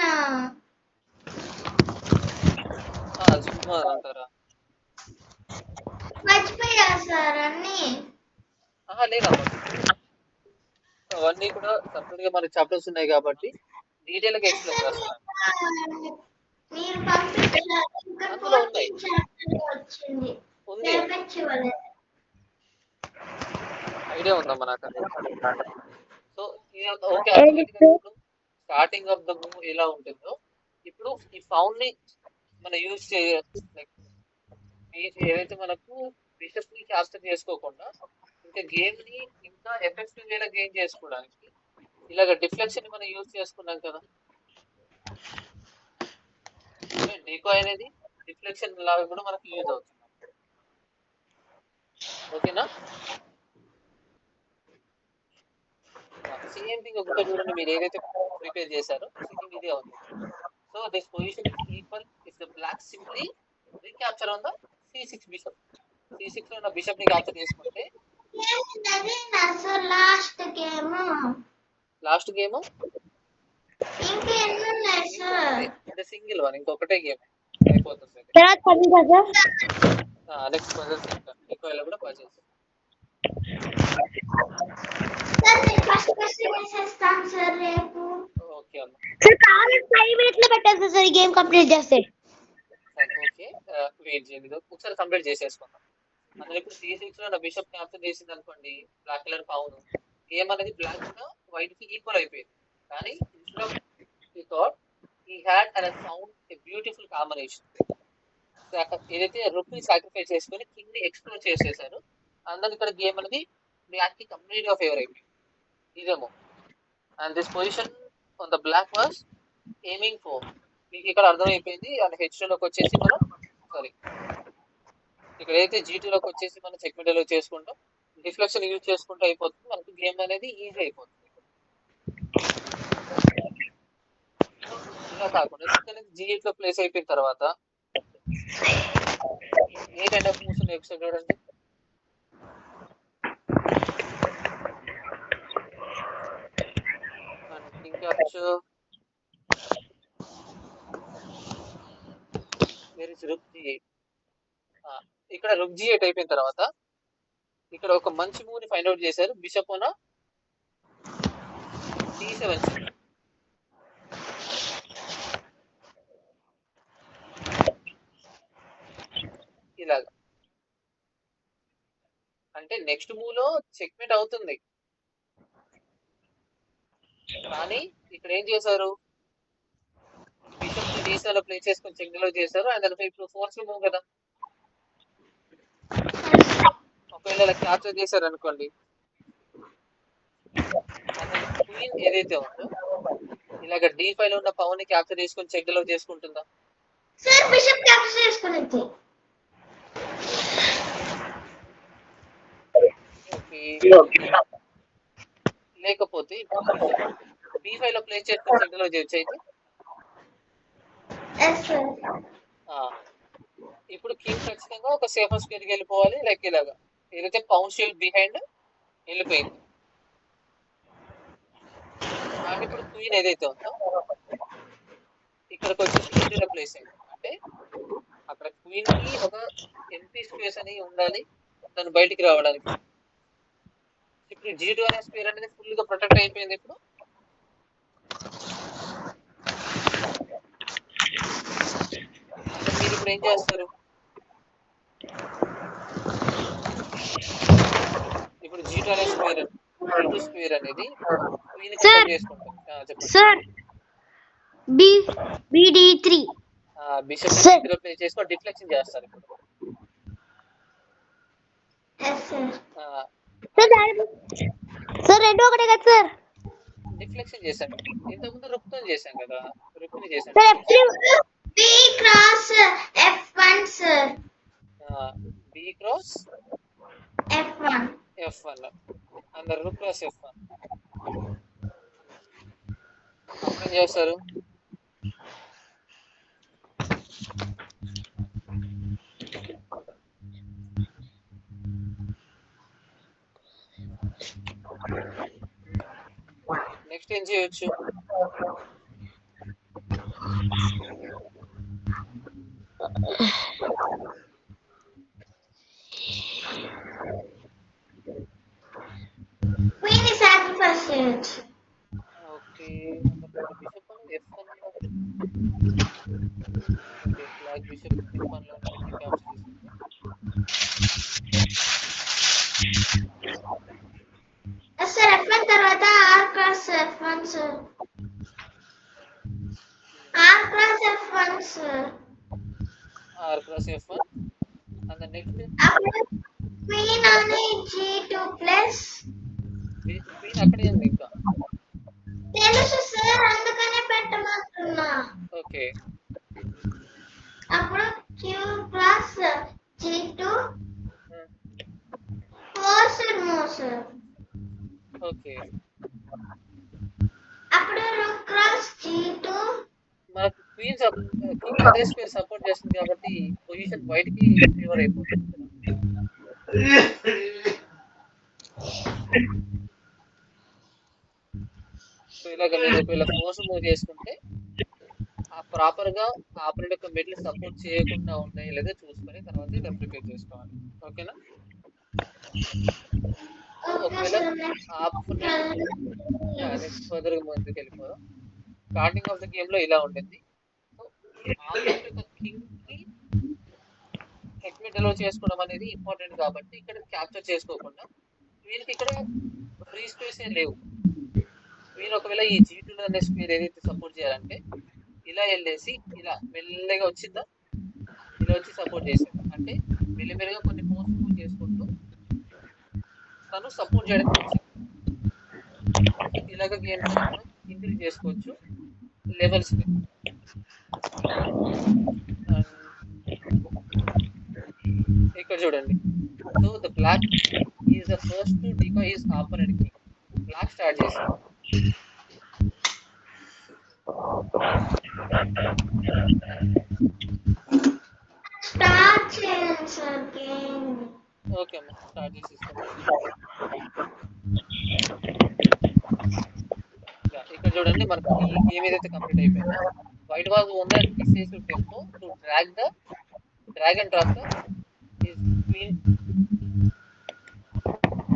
అంటారా? మర్చిపోయా సార్ అన్ని. లేదమ్మా, అవన్నీ కూడా సపరేట్ గా మనకి చాప్టర్స్ ఉన్నాయి కాబట్టి డీటెయిల్ గా ఎక్స్ప్లెయిన్ చేస్తాను. మీరు పంపించారు. అందులో ఉన్నాయి. వచ్చింది ఉంది, ఐడియా ఉందమ్మా నాకు. So okay, starting of the move ఎలా ఉంటుందో ఇప్పుడు ఈ ఫౌండ్ ని మనం యూజ్ లైక్ ఏదైతే మనకు బిషప్ ని క్యాప్చర్ చేసుకోకుండా ఇంకా గేమ్ ని ఇంకా ఎఫెక్టివ్ వేలా గెయిన్ చేసుకోవడానికి ఇలాగ డిఫ్లెక్షన్ మనం యూజ్ చేసుకున్నాం కదా. డీకో అనేది డిఫ్లెక్షన్ లాగా కూడా మనకు యూజ్ అవుతుంది. ఓకేనా? సేమ్ థింగ్ ఒకటే చూడండి, మీరు ఏదైతే ప్రిపేర్ చేశారో సేమ్ ఇదే ఉంది. So this position is equal if the black simply recapture on the C6 bishop. C6 లో ఉన్న బిషప్ ని క్యాప్చర్ చేసుకుంటే లాస్ట్ గేమ్ అంటే సింగిల్ వన్, ఇంకొకటే గేమ్ అయిపోతుంది. తర్వాత పజిల్ సార్. నెక్స్ట్ పజిల్స్ ఇంకా ఈక్వల్ కూడా పజిల్స్. ఓకే అమ్మ, సార్ కావాలి 5 minutes లో పెట్టేస్తా సార్ ఈ గేమ్ కంప్లీట్ చేస్తే. ఓకే వెయిట్ చేయండి, ఒకసారి కంప్లీట్ చేసేసుకుందాం. అందులో ఇప్పుడు C6 లో నా బిషప్ క్యాప్చర్ చేసింది అనుకోండి, బ్లాక్ కలర్ పౌన్ గేమ్ అనేది బ్లాక్ గా వైట్ కి ఈక్వల్ అయిపోయింది. కానీ instead of he thought he had and found a beautiful combination. ఏదైతే రుక్ ని సాక్రిఫైస్ చేసుకుని కింగ్ ని ఎక్స్ప్లోర్ చేసేసారు, అందరూ ఇక్కడ గేమ్ అనేది బ్లాక్ కి కంప్లీట్ గా ఫేవర్ అయిపోయింది. ఇదేమో and this position on the black was aiming for. మీకు ఇక్కడ అర్థమైపోయింది. అండ్ H2 లోకి వచ్చేసి మనం ఇక్కడ అయితే G2 లోకి వచ్చేసి మనం చెక్ మిడిల్ చేసుకుంటాం, డిఫ్లెక్షన్ యూజ్ చేసుకుంటూ అయిపోతుంది, మనకు గేమ్ అనేది ఈజీ అయిపోతుంది. ఇలా కాకుండా G8 లో ప్లేస్ అయిపోయిన తర్వాత ఏ కైండ్ ఆఫ్ మూవ్స్ ఉన్నాయి ఒకసారి చూడండి. And king capture, where is rook G8. ఇక్కడ రుక్ G8 అయిపోయిన తర్వాత ఇక్కడ ఒక మంచి మూవ్ ని ఫైండ్ అవుట్ చేశారు, బిషప్ ఆన్ D7. ఇలాగా అంటే నెక్స్ట్ మూవ్ లో చెక్మేట్ అవుతుంది, కానీ ఇక్కడ ఏం చేశారు, బిషప్ ని D7 లో ప్లే చేసుకొని చెక్ లో చేశారు. అండ్ దాని ఇప్పుడు ఫోర్స్ మూవ్ కదా, ఒకవేళ ఇలా క్యాప్చర్ చేశారు అనుకోండి, క్వీన్ ఏదైతే ఉందో ఇలాగ D5 లో ఉన్న పవన్ ని క్యాప్చర్ చేసుకొని చెక్ లో చేసుకుంటుందా? సార్ బిషప్ క్యాప్చర్ చేసుకునేది. లేకపోతే B5 లో ప్లేస్ చేసుకొని చెక్ లో చేయొచ్చు అయితే. ఇప్పుడు కింగ్ ఖచ్చితంగా ఒక సేఫర్ స్క్వేర్కి వెళ్ళిపోవాలి, లైక్ ఇలాగా ఏదైతే పౌన్ షీల్డ్ బిహైండ్ వెళ్ళిపోయింది. అండ్ ఇప్పుడు క్వీన్ ఏదైతే ఉందో ఇక్కడికి వచ్చేసి E2 ప్లేస్ అయింది. అంటే అక్కడ క్వీన్ కి ఒక ఎంపీ స్పేస్ అని ఉండాలి దాన్ని బయటికి రావడానికి. ఇప్పుడు G2 అనే స్క్వేర్ అనేది ఫుల్ గా ప్రొటెక్ట్ అయిపోయింది. ఇప్పుడు మీరు ఇప్పుడు ఏం చేస్తారు, ఇప్పుడు G2 అనే స్క్వేర్ అనేది క్వీన్ కంట్రోల్ చేసుకుంటుంది. చెప్పండి సార్ BD3 బిషప్ ని ప్లే చేసుకొని డిఫ్లెక్షన్ చేస్తారు. ఇప్పుడు సార్ రెండు ఒకటే కదా సార్, డిఫ్లెక్షన్ చేశాం, ఇంతకుముందు రుక్తో చేశాం కదా, రుక్ని చేశాం. B cross F1 sir, B cross F1 and the rook cross F1. అప్పుడు ఏం చేస్తారు, నెక్స్ట్ ఏం చేయొచ్చు, క్వీన్ ని సాక్రిఫైస్ చేయొచ్చు. Okay bishop F1 black bishop F1 లో క్యాప్చర్ చేసింది. సార్ F1 తర్వాత R cross F1 sir. R cross F1 sir. R cross F1 and the next అప్పుడు క్వీన్ అని G2 ప్లస్ క్వీన్ అక్కడే ఉంది ఇంకా. తెలుసు సార్ అందుకనే పెట్టమంటున్నా. ఓకే అప్పుడు Q plus G2 four move sir. Okay అప్పుడు రూక్ క్రాస్ G2 మనకు క్వీన్ కింగ్ అదే స్క్వేర్ సపోర్ట్ చేస్తుంది కాబట్టి పొజిషన్ వైట్ కి ఫేవర్ అయిపోతుంది కదా. సో ఇలాగ మీరు ఒకవేళ ఫోర్స్ మూవ్ చేసుకుంటే ఆ ప్రాపర్ గా ఆపరేట్ యొక్క మెట్లు సపోర్ట్ చేయకుండా ఉన్నాయి లేదా చూసుకొని తర్వాత ఇలా ప్రిపేర్ చేసుకోవాలి. ఓకేనా? సో ఓకే ఒకవేళ sir next opponent next further గా ముందుకు వెళ్ళిపోదాం. స్టార్టింగ్ ఆఫ్ ద గేమ్ లో ఇలా ఉండింది. సో ఆపోనెంట్ యొక్క కింగ్ కి చెక్మేట్ ఎలా చేసుకోవడం అనేది ఇంపార్టెంట్ కాబట్టి ఇక్కడ క్యాప్చర్ చేసుకోకుండా వీళ్ళకి ఇక్కడ ఫ్రీ స్పేస్ ఏం లేవు. వీళ్ళు ఒకవేళ ఈ G2 అనే స్క్వేర్ ఏదైతే సపోర్ట్ చేయాలంటే ఇలా వెళ్ళేసి ఇలా మెల్లగా వచ్చిందా ఇలా వచ్చి సపోర్ట్ చేసేది అంటే మెల్లిమెల్లిగా కొన్ని ఫోర్స్ మూవ్ చేసుకుంటూ తను సపోర్ట్ చేయడానికి వచ్చింది. సో ఇలాగ గేమ్స్ మనం ఇంక్రీజ్ చేసుకోవచ్చు లెవెల్స్ ని. ఇక్కడ చూడండి. So the black is the first to decoy is opponent king. Black start చేసింది. స్టార్ట్ చేయండి సార్ గేమ్. ఓకే అమ్మా స్టార్ట్ చేసేస్తాను. ఇక్కడ చూడండి మనకు ఈ గేమ్ ఏదైతే కంప్లీట్ అయిపోయిందో white was own the decisive tempo to drag and drop the his queen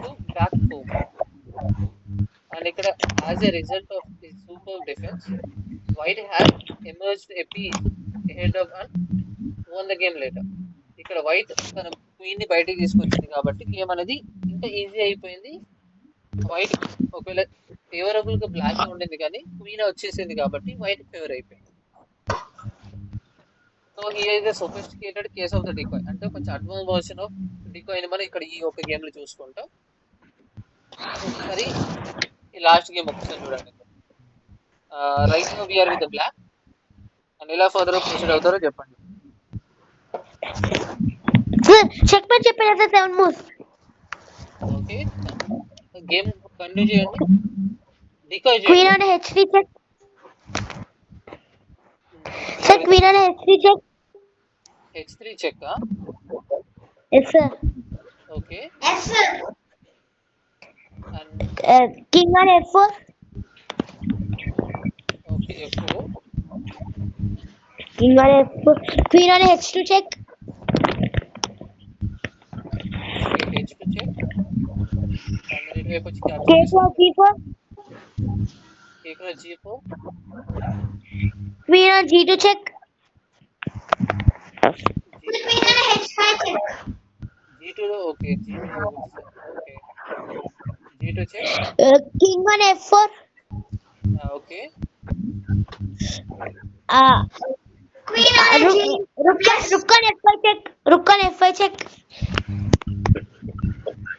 to back home. And ఇక్కడ as a result of his super defence white had emerged a piece head of and own the game later. ఇక్కడ వైట్ తన క్వీన్ ని బయటకు తీసుకొచ్చింది కాబట్టి గేమ్ అనేది ఇంకా ఈజీ అయిపోయింది వైట్. ఒకవేళ ఫేవరబుల్ గా బ్లాక్ ఉండింది కానీ క్వీన్ వచ్చేసింది కాబట్టి వైట్ ఫేవర్ అయిపోయింది. So here is the sophisticated case of the decoy అంటే కొంచెం అడ్వాన్స్ వర్షన్ ఆఫ్ డికాయ్ ని మనం ఇక్కడ ఈ ఒక గేమ్ లో చూసుకుంటాం. ఒకసారి ఈ లాస్ట్ గేమ్ ఒకసారి చూడండి. Right now we are with the black and ఎలా ఫర్దర్ ప్రొసీడ్ అవుతారో చెప్పండి. చెక్మేట్ చెప్పారు sir 7 moves. Okay game continue చేయండి. డికాయ్ క్వీన్ చేయండి. On H3 check. Sir queen on H3 check. H3 check. Yes sir. Okay yes sir. And king on F4. Okay F4. King on F4. Queen on H2 check. Okay H2 check. And ఇటువైపు వచ్చి K క్యాప్చర్ cross G4. ఇక్కడ G4. Queen on G2 check. Queen అని H5 check. G2 okay G2 okay G2 check. King on F4. Okay queen అని Rook on F5 check. Rook on F5 check.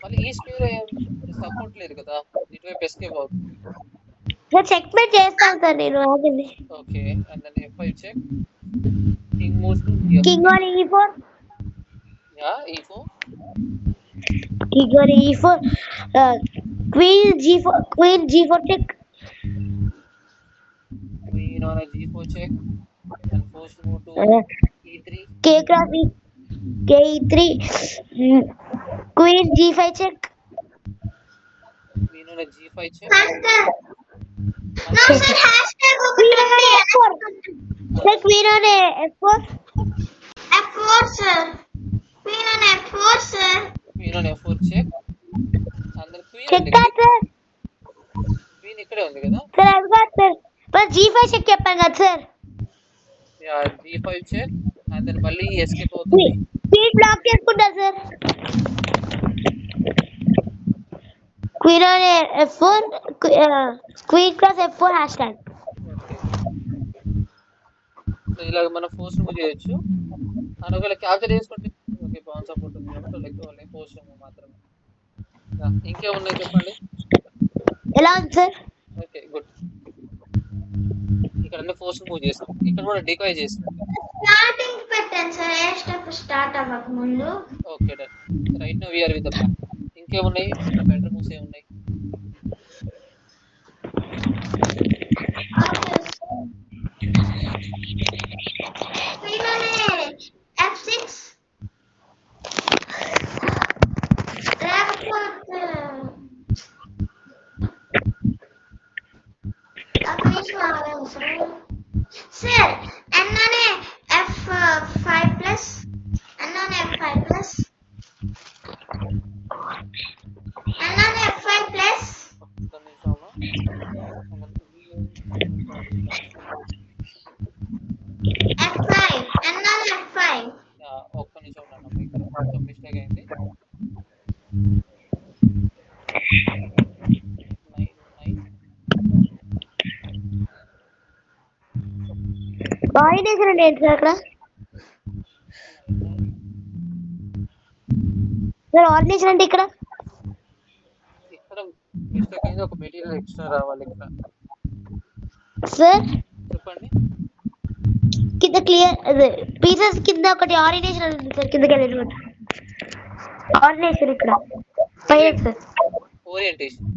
మళ్ళీ ఈ స్క్వేర్ సపోర్ట్ లేదు కదా ఇటువైపు ఎస్కేప్ అవుతుంది. సార్ చెక్మేట్ చేస్తాను సార్ నేను ఆగండి. Okay and then F5 check. King moves to King on E4. E4. King on E4. Queen G4. Queen G4 check. Queen on a G4 check and forced move to E3. K cross E. K E3. Queen G5 check. Queen on a G5 check. No sir hashtag Queen ఒకటి on F4. Sir Queen on F4. F4 sir. Queen అని F4 sir. Queen on F4 check. And then Queen Check ఉంది that కదా sir. Queen ఇక్కడే ఉంది కదా. Sir I've got sir. But G5 check చెప్పాను కదా sir. G5 check and then మళ్ళీ ఎస్కేప్ అవుతుంది. Queen బ్లాక్ చేసుకుంటా sir. Queen on F4. Queen cross F4 hashtag. Okay ఇలాగ మనం ఫోర్స్ మూవ్ చేయొచ్చు. అండ్ ఒకవేళ క్యాప్చర్ చేసుకుంటే ఓకే పవన్ సపోర్ట్ ఉంది కాబట్టి వాళ్ళకి ఫోర్స్ మూవ్ మాత్రమే. ఇంకేమున్నాయి చెప్పండి. ఎలా ఉంది సార్? Okay good. ఇక్కడ అన్ని ఫోర్స్ మూవ్ చేసాం, ఇక్కడ కూడా డికాయ్ చేసినట్టు. స్టార్టింగ్ పెట్టాను సార్, ఏ స్టెప్ స్టార్ట్ అవ్వక ముందు. Okay done. Right now we are with the black. ఇంకేమున్నాయి, ఇంకా బెటర్ మూవ్స్ ఏమున్నాయి? F6 లేకపోతే సార్ ఎన్ననే F5 ప్లస్ ఎన్ననే F5 ప్లస్ ఎన్ననే F5 ప్లస్ ఒక్క నిమిషం F5 ఎన్ననే F5. ఒక్క నిమిషం ఉన్నాను, ఇక్కడ కొంచెం మిస్టేక్ అయింది. 9 ఆర్డినేషన్ అంటే ఏంటి సార్ అక్కడ? సార్ ఆర్డినేషన్ అంటే ఇక్కడ మిస్టేక్ అయింది, ఒక మెటీరియల్ ఎక్స్ట్రా రావాలి ఇక్కడ. సార్ చెప్పండి. కింద క్లియర్ అదే పీసెస్ కింద ఒకటి ఆర్డినేషన్ అని ఉంది సార్, కిందకి వెళ్ళినట్టు ఆర్డినేషన్ ఇక్కడ పైన సార్. ఓరియంటేషన్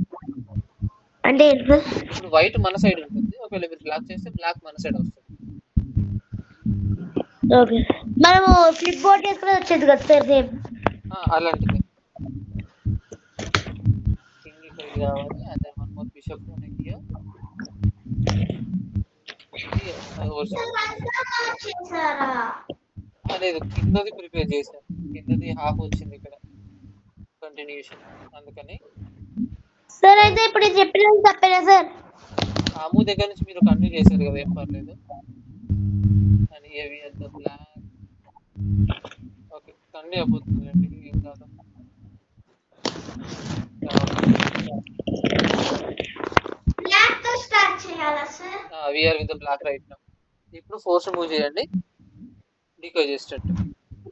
అంటే ఏంటి సార్? ఇప్పుడు వైట్ మన సైడ్ ఉంటుంది, ఒకవేళ మీరు బ్లాక్ చేస్తే బ్లాక్ మన సైడ్ వస్తుంది. ఓకే, మనము ఫ్లిప్ బోర్డ్ చేసుకుని వచ్చేది కదా సార్ సేమ్ అలాంటిది. కింగ్ ఇక్కడికి రావాలి, అదే మన బిషప్ లేదు, కిందది ప్రిపేర్ చేశాను, కిందది హాఫ్ వచ్చింది ఇక్కడ కంటిన్యూషన్, అందుకని. సార్ అయితే ఇప్పుడు చెప్పిన తప్పేనా సార్? ఆము దగ్గర నుంచి మీరు కంటిన్యూ చేశారు కదా, ఏం పర్లేదు. అని ఏవి అంత బ్లాక్ ఓకే కంటిన్యూ అయిపోతుంది అండి, ఏం కాదు. బ్లాక్ తో స్టార్ట్ చేయాలా sir? We're with black right now. ఇప్పుడు ఫోర్స్ మూవ్ చేయండి, డికోయ్ చేసేటట్టు.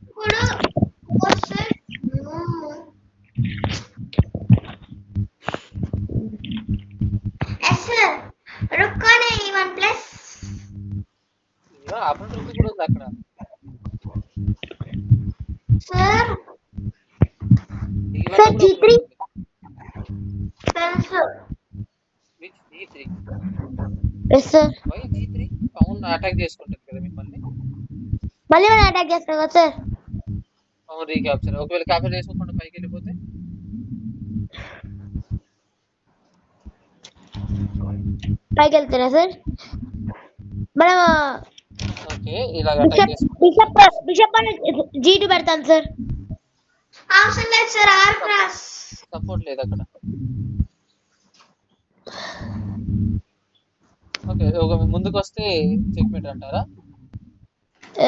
ఇప్పుడు సార్ రుక్కోనే E1 ప్లస్ ఆపరేటర్ రుక్ కూడా ఉంది అక్కడ. సార్ D1 సార్ కూడా G3 తెలుసు. Which G3? Yes sir. Why G3? Pawn attack చేసుకుంటుంది కదా మిమ్మల్ని, మళ్ళీ మనం అటాక్ చేస్తాం కదా సార్? Pawn recapture. ఒకవేళ క్యాప్చర్ చేసుకోకుండా పైకి వెళ్ళిపోతే పైకి వెళ్తారా సార్? మనం ఓకే ఇలాగ అటాక్ చేసుకుంటాం. బిషప్ G2 పెడతాను సార్. అవసరం లేదు సార్, ఆర్ క్రాస్ సపోర్ట్ లేదు అక్కడ. ఓకే ఒక ముందుకు వస్తే చెక్మేట్ అంటారా?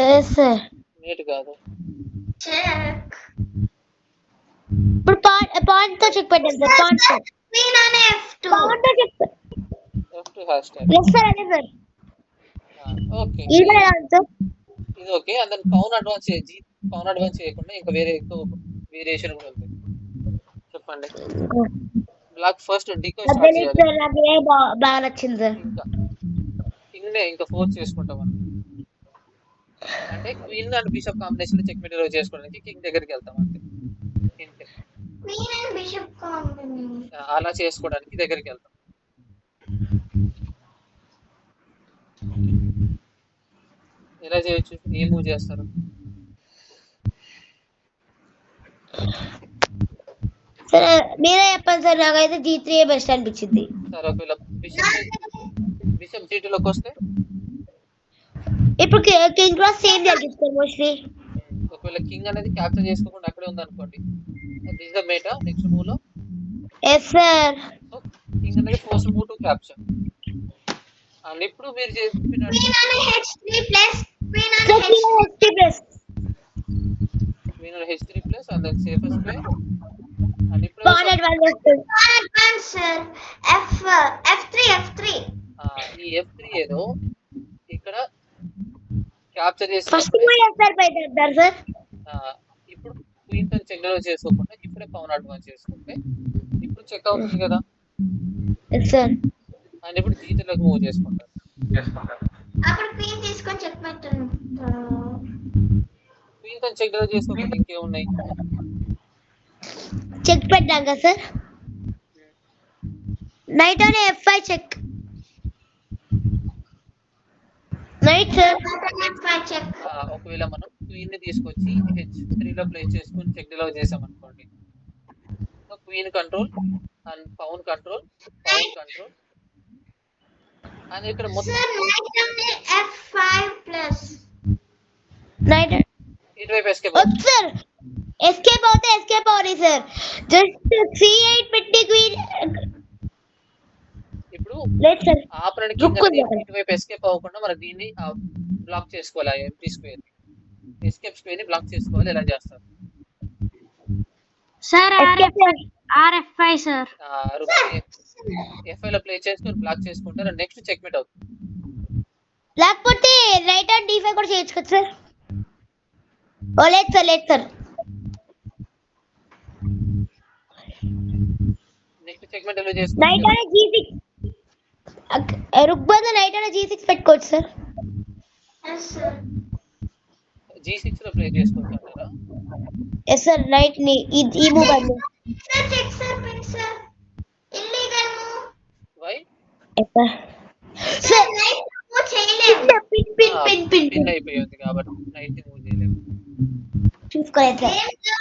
Yes sir. నేట్ కాదు. చెక్. ఇప్పుడు పాయింట్ తో చెక్ పెట్టాను సార్. పాయింట్ తో క్వీన్ అనే F2 పాయింట్ తో check F2 hashtag. Yes sir అదే సార్. ఓకే ఇది ఎలా ఉంది సార్? ఇది okay. And then pawn advance pawn advance చేయకుండా ఇంకా వేరే వేరియేషన్ కూడా ఉంది, చెప్పండి. బ్లాక్ ఫస్ట్ డికోయ్ స్టార్ట్ అదే చేయాలి. సార్ నాకు ఏ బాగా నచ్చింది సార్. ఇంకా కింగ్ ఇంకా ఫోర్స్ చేసుకుంటాం మనం, అంటే queen and bishop combination checkmate చేసుకోవడానికి కింగ్ దగ్గరికి వెళ్తాం అంతే. క్వీన్ అండ్ బిషప్ కాంబినేషన్ అలా చేసుకోవడానికి దగ్గరికి వెళ్తాం. ఎలా చేయొచ్చు, ఏ మూవ్ చేస్తారు? సరే మీరే చెప్పండి సార్, నాకైతే G3 బెస్ట్ అనిపించింది. సార్ ఒకవేళ బిషప్ G2 లోకి వస్తే ఇప్పుడు కింగ్ క్రాస్ సేమ్ జరిగింది సార్ మోస్ట్లీ. ఒకవేళ కింగ్ అనేది క్యాప్చర్ చేసుకోకుండా అక్కడే ఉంది అనుకోండి, this the mate next move లో. Yes sir. సో కింగ్ అనేది force move to capture. And ఇప్పుడు మీరు చెప్పినట్టు క్వీన్ అనే H3 ప్లస్ క్వీన్ అనే so H3 plus queen H3 plus and then safest play. And ఇప్పుడు పాన్ అడ్వాన్స్ సార్ F3 ఈ F3 ఏదో ఇక్కడ క్యాప్చర్ ఫస్ట్ చేసినప్పుడే మూవ్ ఎస్ఆర్ పై చెప్తారు సార్. ఇప్పుడు క్వీన్ తో చెక్ డెవలప్ చేసుకోకుండా ఇప్పుడే పవన్ అడ్వాన్స్ చేసుకుంటే ఇప్పుడు చెక్ అవుతుంది కదా, ఎస్ సార్. అండ్ ఇప్పుడు జీతలోకి మూవ్ చేసుకుంటారు. అప్పుడు క్వీన్ తీసుకొని చెక్ పెట్టాను. క్వీన్ తో చెక్ డెవలప్ చేసుకోకుండా ఇంకేమున్నాయి? చెక్ పెట్టాం కదా sir. Knight on F5 check. Knight sir. Check. ఒకవేళ మనం క్వీన్ ని తీసుకొచ్చి H3 లో ప్లేస్ చేసుకొని చెక్ డెవలప్ చేసామనుకోండి, so queen control and pawn control and ఇక్కడ మొత్తం sir knight on F5 plus knight ఇటువైపు ఎస్కేప్ వద్దు సార్. ఎస్కేప్ అవుతాయి సార్. జస్ట్ C8 పెట్టి క్వీన్. ఇప్పుడు లేదు సార్. ఆపరెంట్ కింగ్ రుక్కు అనేది ఉంది. ఇటువైపు ఎస్కేప్ అవ్వకుండా మనం దీన్ని బ్లాక్ చేసుకోవాలి. ఎంటీ స్క్వేర్ ఎస్కేప్ స్క్వేర్ ని బ్లాక్ చేసుకోవాలి. ఎలా చేస్తారు? Sir RF5 sir. F5 లో ప్లే చేసుకొని బ్లాక్ చేసుకుంటారు. నెక్స్ట్ చెక్మేట్ అవుతుంది. లేకపోతే రైట్ ఆన్ D5 కూడా చేయొచ్చు కదా సార్. ఓ లేదు సార్. నెక్స్ట్ చెక్మేట్ ఎలా నైట్ చేసుకుంటారు? On G6. రుక్ బదులు నైట్ ఆన్ G6 పెట్టుకోవచ్చు సార్. Yes sir. G6 లో ప్లే చేసుకోవచ్చు అంటారా? Yes sir. నైట్ ని ఈ మూవ్ బదులు. Sir check sir pin sir. Illegal move. Why? Sir knight move చేయలేము. పిన్ అయిపోయింది కాబట్టి నైట్ మూవ్ చేయలేము. చూసుకోలేదు సార్. గేమ్లో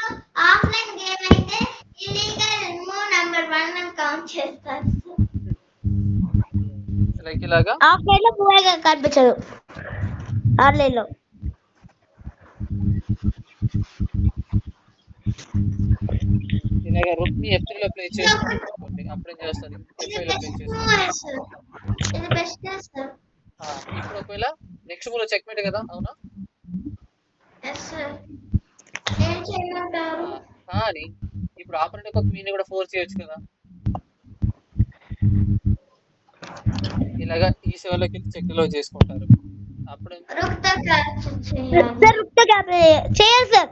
ఆఫ్లైన్ గేమ్ అయితే ఇల్లీగల్ మూవ్ నంబర్ 1 అని కౌంట్ చేస్తారు. లైక్ ఇలాగా ఆఫ్లైన్ లో మూవ్ కనిపించదు. ఆన్లైన్ లో ఇలాగా రుక్ ని F3 లో ప్లే చేసుకోండి. అప్పుడేం చేస్తారు? F5 లో ప్లే చేసుకోండి. ఇది బెస్ట్ సార్. ఇప్పుడు ఒకవేళ నెక్స్ట్ మూవ్ లో చెక్మేట్ కదా, అవునా? Yes sir. ఏం చేయమంటారు? కానీ ఇప్పుడు ఆపరెంట్ ఒక క్వీన్ ని కూడా ఫోర్స్ చేయొచ్చు కదా. ఇలాగా E7 లోకి చెక్ డెవలప్ చేసుకుంటారు. అప్పుడు రుక్తో క్యాప్చర్ చేయాలి. సార్ రుక్ తో చేయాలి సార్.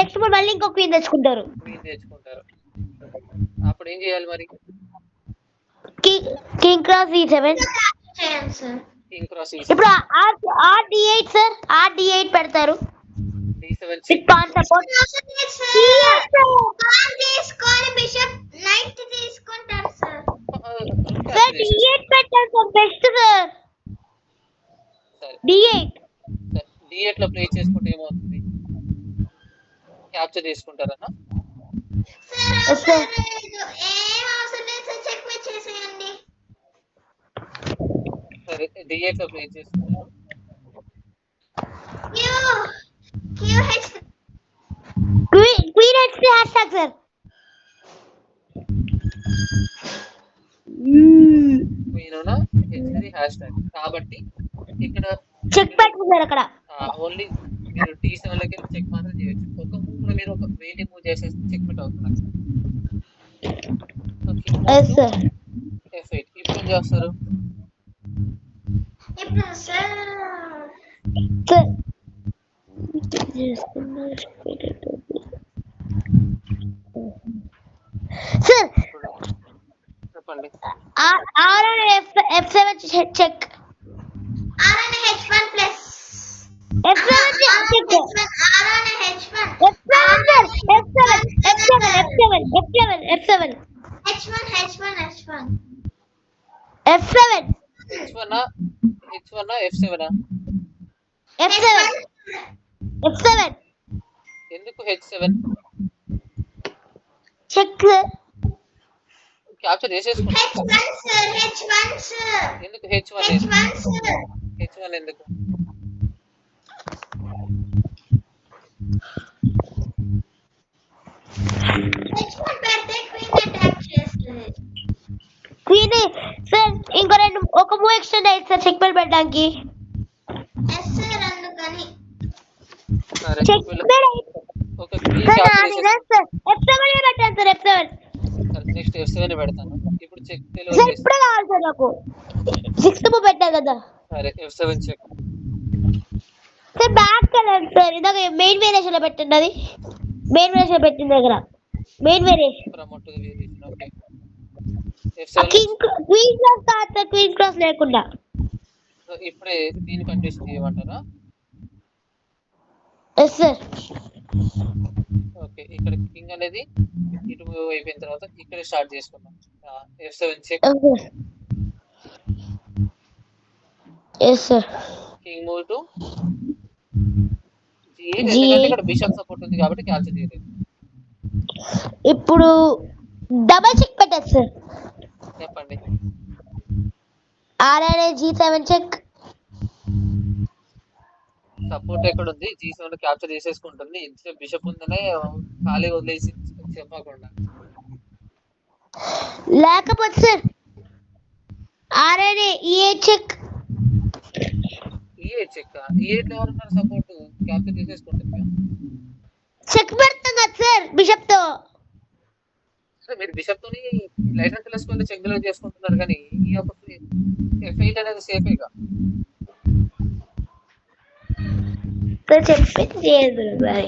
నెక్స్ట్ మూవ్ మళ్ళీ ఇంకో క్వీన్ తెచ్చుకుంటారు. అప్పుడు ఏం చేయాలి మరి? కింగ్ క్రాస్ E7 చేయాలి సార్. కింగ్ క్రాస్ ఇప్పుడు R D8 sir. R D8 పెడతారు. D7 with pan support. Pan తీసుకొని బిషప్ నైట్ తీసుకుంటారు సార్. సార్ D8 పెట్టారు sir. Best sir. D8 D8 లో ప్లే చేసుకుంటే ఏమవుతుంది? క్యాప్చర్ చేసుకుంటారన్నా? సార్ ఏం అవసరం లేదు సార్. చెక్ చేసేయండి. సరే D8 లో ప్లే చేసుకుంటారు. Queen H3 hashtag sir. Queen H3 hashtag. కాబట్టి ఇక్కడ చెక్ పెట్టుకున్నారు అక్కడ. ఓన్లీ మీరు D7 లోకి చెక్ మాత్రం చేయొచ్చు. ఒక మూవ్ లో మీరు ఒక వేరే మూవ్ చేసేస్తే చెక్మేట్ అవుతున్నారు. Yes sir. F8 ఇప్పుడు ఏం చేస్తారు? ఇప్పుడు సార్ సార్ చెప్పండి. F7 check. RN H1 plus F7 check. RN H1 F7 H1 H1 F7 H1 F7 F7 ఎందుకు H7? చెక్ క్యాప్చర్ చేసేసుకుంటారు. H1 sir. ఎందుకు H1 ఎందుకు? H1 పెడితే క్వీన్ అటాక్ చేస్తుంది. క్వీన్ సార్ ఇంకో ఒక మూవ్ ఎక్స్టెండ్ అయ్యింది సార్ చెక్ పెట్టడానికి. Yes sir. అందుకని ఒక క్వీన్ క్యాప్చర్ చేసేసుకుంటారు. F7 పెట్టాను సార్. F7 నెక్స్ట్ F7 పెడతాను. ఇప్పుడు చెక్ సార్ ఇప్పుడే కావాలి సార్ నాకు. 6th మూవ్ పెట్టా కదా. సరే F7 check. Sir back colour sir ఇందాక మెయిన్ వేరియేషన్ లో పెట్టండి అది మెయిన్ వేరియేషన్ పెట్టిన దగ్గర main variation promote to variation. Okay F7 queen class కాదు సార్ క్వీన్ క్లాస్ లేకుండా ఇప్పుడే దీని కండిషన్ చేయమంటారా? ఎస్ సార్ ఓకే ఇక్కడ కింగ్ అనేది ఇటు మూవ్ అయిపోయిన తర్వాత ఇక్కడ స్టార్ట్ చేసుకుందాం. F7 check, yes sir king move to G8 ఎందుకంటే ఇక్కడ బిషప్ సపోర్ట్ ఉంది కాబట్టి క్యాన్సిల్ చేయలేదు. ఇప్పుడు డబల్ చెక్ పెట్టచ్చు సార్ చెప్పండి. ఆర్ఆర్ఏ G7 చెక్ సపోర్ట్ ఎక్కడ ఉంది? G7 capture చేసేసుకుంటుంది. ఇంతసేపు బిషప్ ఉందనే ఖాళీ వదిలేసి చెప్పకుండా. లేకపోతే sir ఆర్ఆర్ఏ E8 check E8 check, E8 ఎవరు ఉన్నారు సపోర్ట్ క్యాప్చర్ చేసేసుకుంటుంది. చెక్ పెడతాం కదా సార్ బిషప్ తో మీరు బిషప్ తోని లైట్ అండ్ కలర్స్ వల్ల చెక్ డిలీట్ చేసుకుంటున్నారు కానీ ఈ యొక్క F8 అనేది సేఫేగా. సార్ చెప్పేది మరి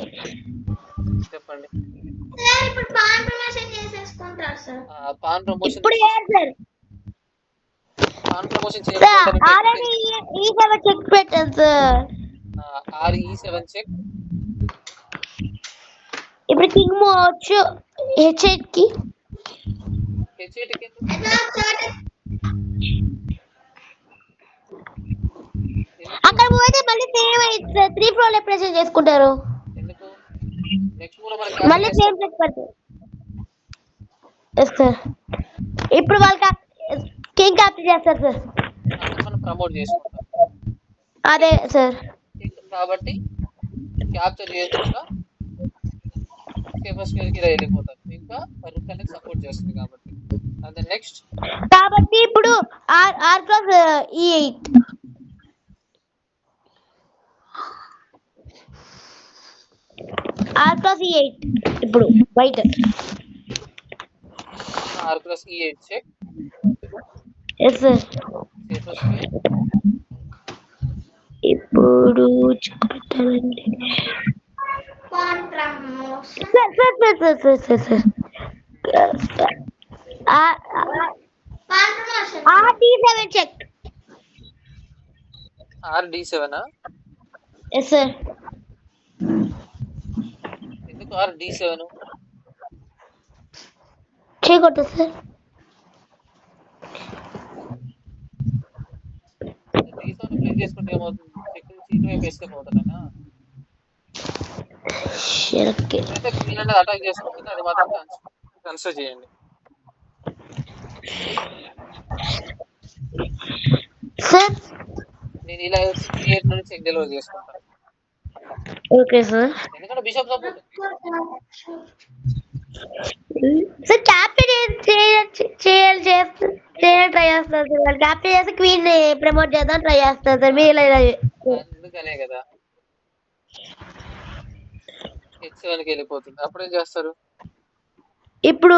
చెప్పండి. సార్ ఇప్పుడు పాన్ ప్రమోషన్ చేసేసుకుంటారు సార్. పాన్ ప్రమోషన్ ఇప్పుడు ఏం సార్ పాన్ ప్రమోషన్ సార్ చేయాలంటే ఆర్ఆర్ఏ E7 చెక్ పెట్టాను సార్ E7 చెక్, ఇప్పుడు కింగ్ మూవ్ అవచ్చు H8 కి H8 కి ఎట్లా సార్? అక్కడ మూవ్ అయితే మళ్ళీ సేమ్ అయితే సార్ 3 రిప్రజెంట్ చేసుకుంటారు ఎందుకు నెక్స్ట్ మూవ్ మళ్ళీ మనకి సేమ్ చెక్ పెడతారు ఎస్ సార్ ఇప్పుడు వాళ్ళకి కింగ్ క్యాప్చర్ చేస్తారు సార్ మనం ప్రమోట్ చేసుకుంటాం. అదే సార్ కాబట్టి క్యాప్చర్ చేయకుండా సేఫర్ స్క్వేర్ కి వెళ్ళిపోతారు. ఇంకా రుక్ అనేది సపోర్ట్ చేస్తుంది కాబట్టి. అండ్ నెక్స్ట్ కాబట్టి ఇప్పుడు are plus E8 are plus E8 ఇప్పుడు white R+E8 check, yes sir safer square, ఇప్పుడు చెక్ పెట్టాలండి pawn promotion sir pawn promotion R7 check RD7. Yes sir ఎందుకు RD7? చేయకూడదు సార్ D7 ప్లే చేసుకుంటే ఏమవుతుంది? చెక్ నుంచి ఇటువైపు ఎస్కేప్ అవుతాడనా? అయితే క్వీన్ అనేది అటాక్ చేసుకుంటుంది, అది మాత్రం కన్సిడర్ చేయండి. సార్ నేను ఇలా వచ్చి G8 నుండి చెక్ డెలివర్ చేసుకుంటాను. ఓకే సార్ ఎందుకంటే బిషప్ సపోర్ట్ సార్ క్యాప్టెన్ చేయడానికి ట్రై చేస్తారు సార్ వాళ్ళు క్యాప్టెన్ చేసి క్వీన్ ప్రమోట్ చేద్దాం ట్రై చేస్తారు సార్ మీరు ఇలా అందుకనే కదా H7 కి వెళ్ళిపోతుంది. అప్పుడేం చేస్తారు? ఇప్పుడు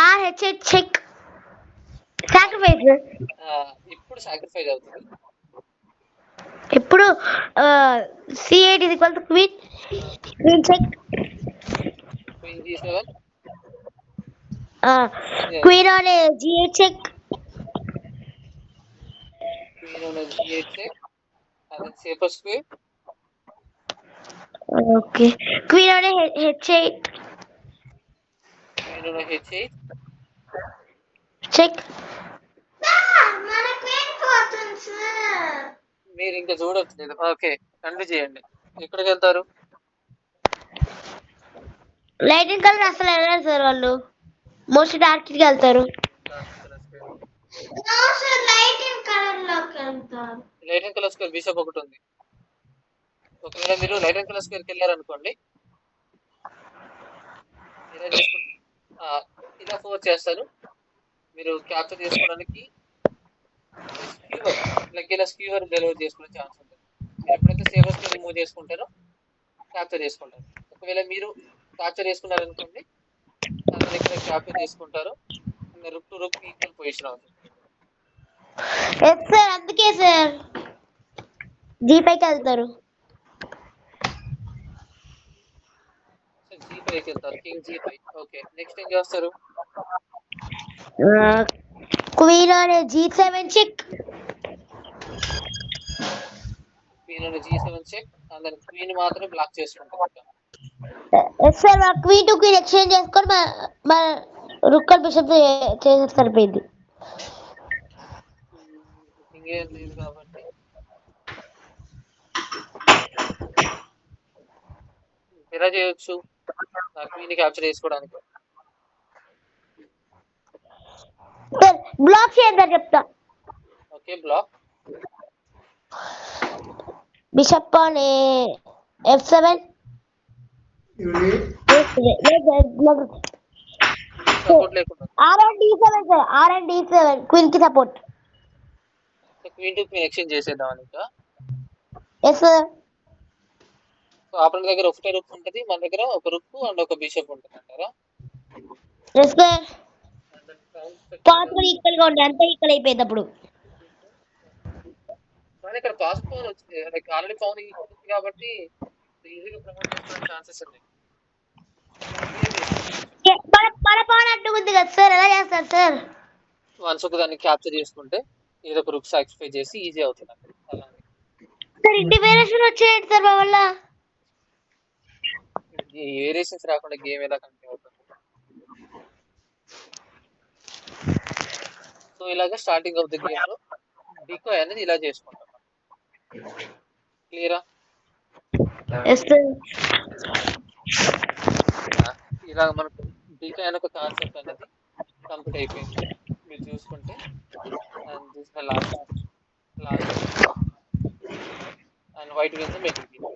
H8 చెక్ సాక్రిఫైస్ ఇప్పుడు సాక్రిఫైస్ అవుతుంది. ఇప్పుడు C8 is equal to queen check Queen G7, queen on a G8 check Queen on a G8 check, and then safer square, okay queen on a H8 Queen on a H8, check మన క్వీన్ పోతుంది సార్. మీరు ఇంకా చూడట్లేదు. ఓకే కంటిన్యూ చేయండి. ఎక్కడికి వెళ్తారు? లైటింగ్ కలర్ అసలు వెళ్ళారు సార్ వాళ్ళు మోస్ట్ డార్క్ కి వెళ్తారు. నో సార్ లైటింగ్ కలర్ లోకి వెళ్తారు. లైటింగ్ కలర్ స్క్వేర్ బిషప్ ఒకటి ఉంది. ఒకవేళ మీరు లైటింగ్ కలర్ స్క్వేర్కి వెళ్ళారనుకోండి, ఇలా చేసుకుంటే ఇలా ఫోర్స్ చేస్తారు. మీరు క్యాప్చర్ చేసుకోవడానికి స్క్యూవర్ ఇలా స్క్యూవర్ డెలివర్ చేసుకునే ఛాన్స్ ఉంటుంది. మీరు ఎప్పుడైతే సేఫర్ స్క్వేర్ రిమూవ్ చేసుకుంటారో క్యాప్చర్ చేసుకుంటారు. ఒకవేళ మీరు క్యాప్చర్ చేసుకున్నారనుకోండి, అతను ఇక్కడ క్యాప్చర్ చేసుకుంటారు. రుక్ టు రుక్ ఈక్వల్ పొజిషన్ అవుతుంది. ఎస్ సార్ అందుకే సార్ G5కి వెళ్తారు. G5కి వెళ్తారు. King G5. ఓకే, నెక్స్ట్ ఏం చేస్తారు? క్వీన్ అనే G7 చెక్. క్వీన్ అనే G7 check, and then queen మాత్రమే బ్లాక్ చేసుకుంటారు. సార్ మన క్వీన్ టు క్వీన్ ఎక్స్చేంజ్ చేసుకొని మన రుక్కల్ బిషప్ చేసేస్తే సరిపోయింది. ఇంకేం లేదు కాబట్టి ఎలా చేయొచ్చు నా క్వీన్ క్యాప్చర్ చేసుకోవడానికి? సార్ బ్లాక్ చేద్దాం చెప్తా. Okay, block. Bishop on F7. Support లేకుండా R&D7 సార్, R&D7 క్వీన్ కి support. Queen to queen exchange చేసేద్దాం ఇంకా. Yes sir. సో ఆపరెంట్ దగ్గర ఒకటే రుక్ ఉంటుంది, మన దగ్గర ఒక రుక్ అండ్ ఒక బిషప్ ఉంటుంది అంటారా? Yes sir. పాస్ ఈక్వల్ గా ఉండే అంతా ఈక్వల్ అయిపోయింది అప్పుడు. కానీ ఇక్కడ పాస్ పవర్ వచ్చింది, లైక్ ఆల్రెడీ పవర్ ఈక్వల్ ఉంది కాబట్టి ఈజీగా ప్రమోట్ చేసుకోవడానికి ఛాన్సెస్ ఉన్నాయి. మన పాన్ అడ్డు ఉంది కదా సార్, ఎలా చేస్తారు సార్? వన్స్ ఒక దాన్ని క్యాప్చర్ చేసుకుంటే ఏదో ఒక రుక్ సాక్రిఫై చేసి ఈజీ అవుతుంది అలా. సార్ ఇంటి వేరియేషన్ వచ్చేయండి సార్ మా వల్ల. ఈ వేరియేషన్స్ రాకుండా గేమ్ ఎలా కంటిన్యూ అవుతుంది? సో ఇలాగా స్టార్టింగ్ ఆఫ్ ద గేమ్ లో డికోయ్ అనేది ఇలా చేసుకుంటాం. క్లియరా? ఇలా మనకు డికోయ్ అనే ఒక కాన్సెప్ట్ అనేది కంప్లీట్ అయిపోయింది మీరు చూసుకుంటే. And this the last and white wins middle game.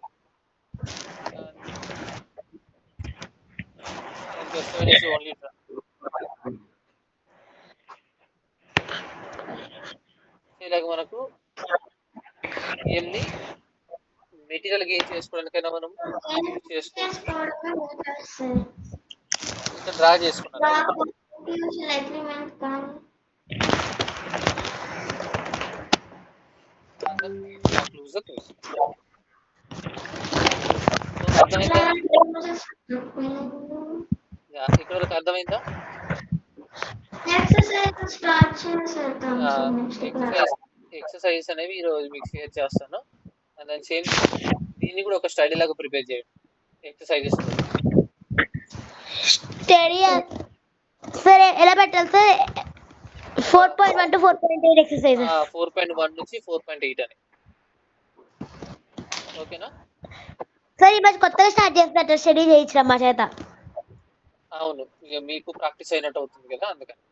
And best one is only draw. ఇలాగ మనకు గేమ్ ని మెటీరియల్ గెయిన్ చేసుకోవడానికైనా మనం యూజ్ చేసుకోవచ్చు. ఇక్కడ డ్రా చేసుకున్నాను. అర్థమైందా? ఇక్కడ వరకు అర్థమైందా? ఎక్సర్సైజ్ అనేవి ఈరోజు మీకు షేర్ చేస్తాను. అండ్ దాని సేమ్ దీన్ని కూడా ఒక స్టడీ లాగా ప్రిపేర్ చేయండి. ఎక్సర్సైజెస్ స్టడీ సరే ఎలా పెట్టాలి సార్? 4.1 to 4.8 exercise. 4.1 నుంచి 4.8 అని. ఓకేనా సార్? ఈ మధ్య కొత్తగా స్టార్ట్ చేస్తున్నట్టు స్టడీ చేయించడం మా చేత. అవును, ఇక మీకు ప్రాక్టీస్ అయినట్టు అవుతుంది కదా, అందుకని.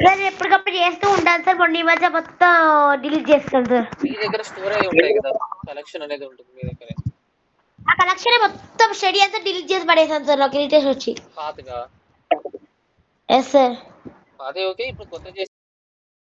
సార్ ఎప్పటికప్పుడు చేస్తూ ఉంటాను సార్, మొన్న ఈ మధ్య మొత్తం డిలీట్ చేస్తాను సార్. మీ దగ్గర స్టోర్ అయి ఉంటాయి కదా, కలెక్షన్ అనేది ఉంటుంది మీ దగ్గర. ఆ కలెక్షన్ మొత్తం స్టడీ అంతా డిలీట్ చేసి పడేసాను సార్, నాకు ఇరిటేషన్ వచ్చి. పాతగా? Yes sir. అదే ఓకే, ఇప్పుడు కొత్త చేసి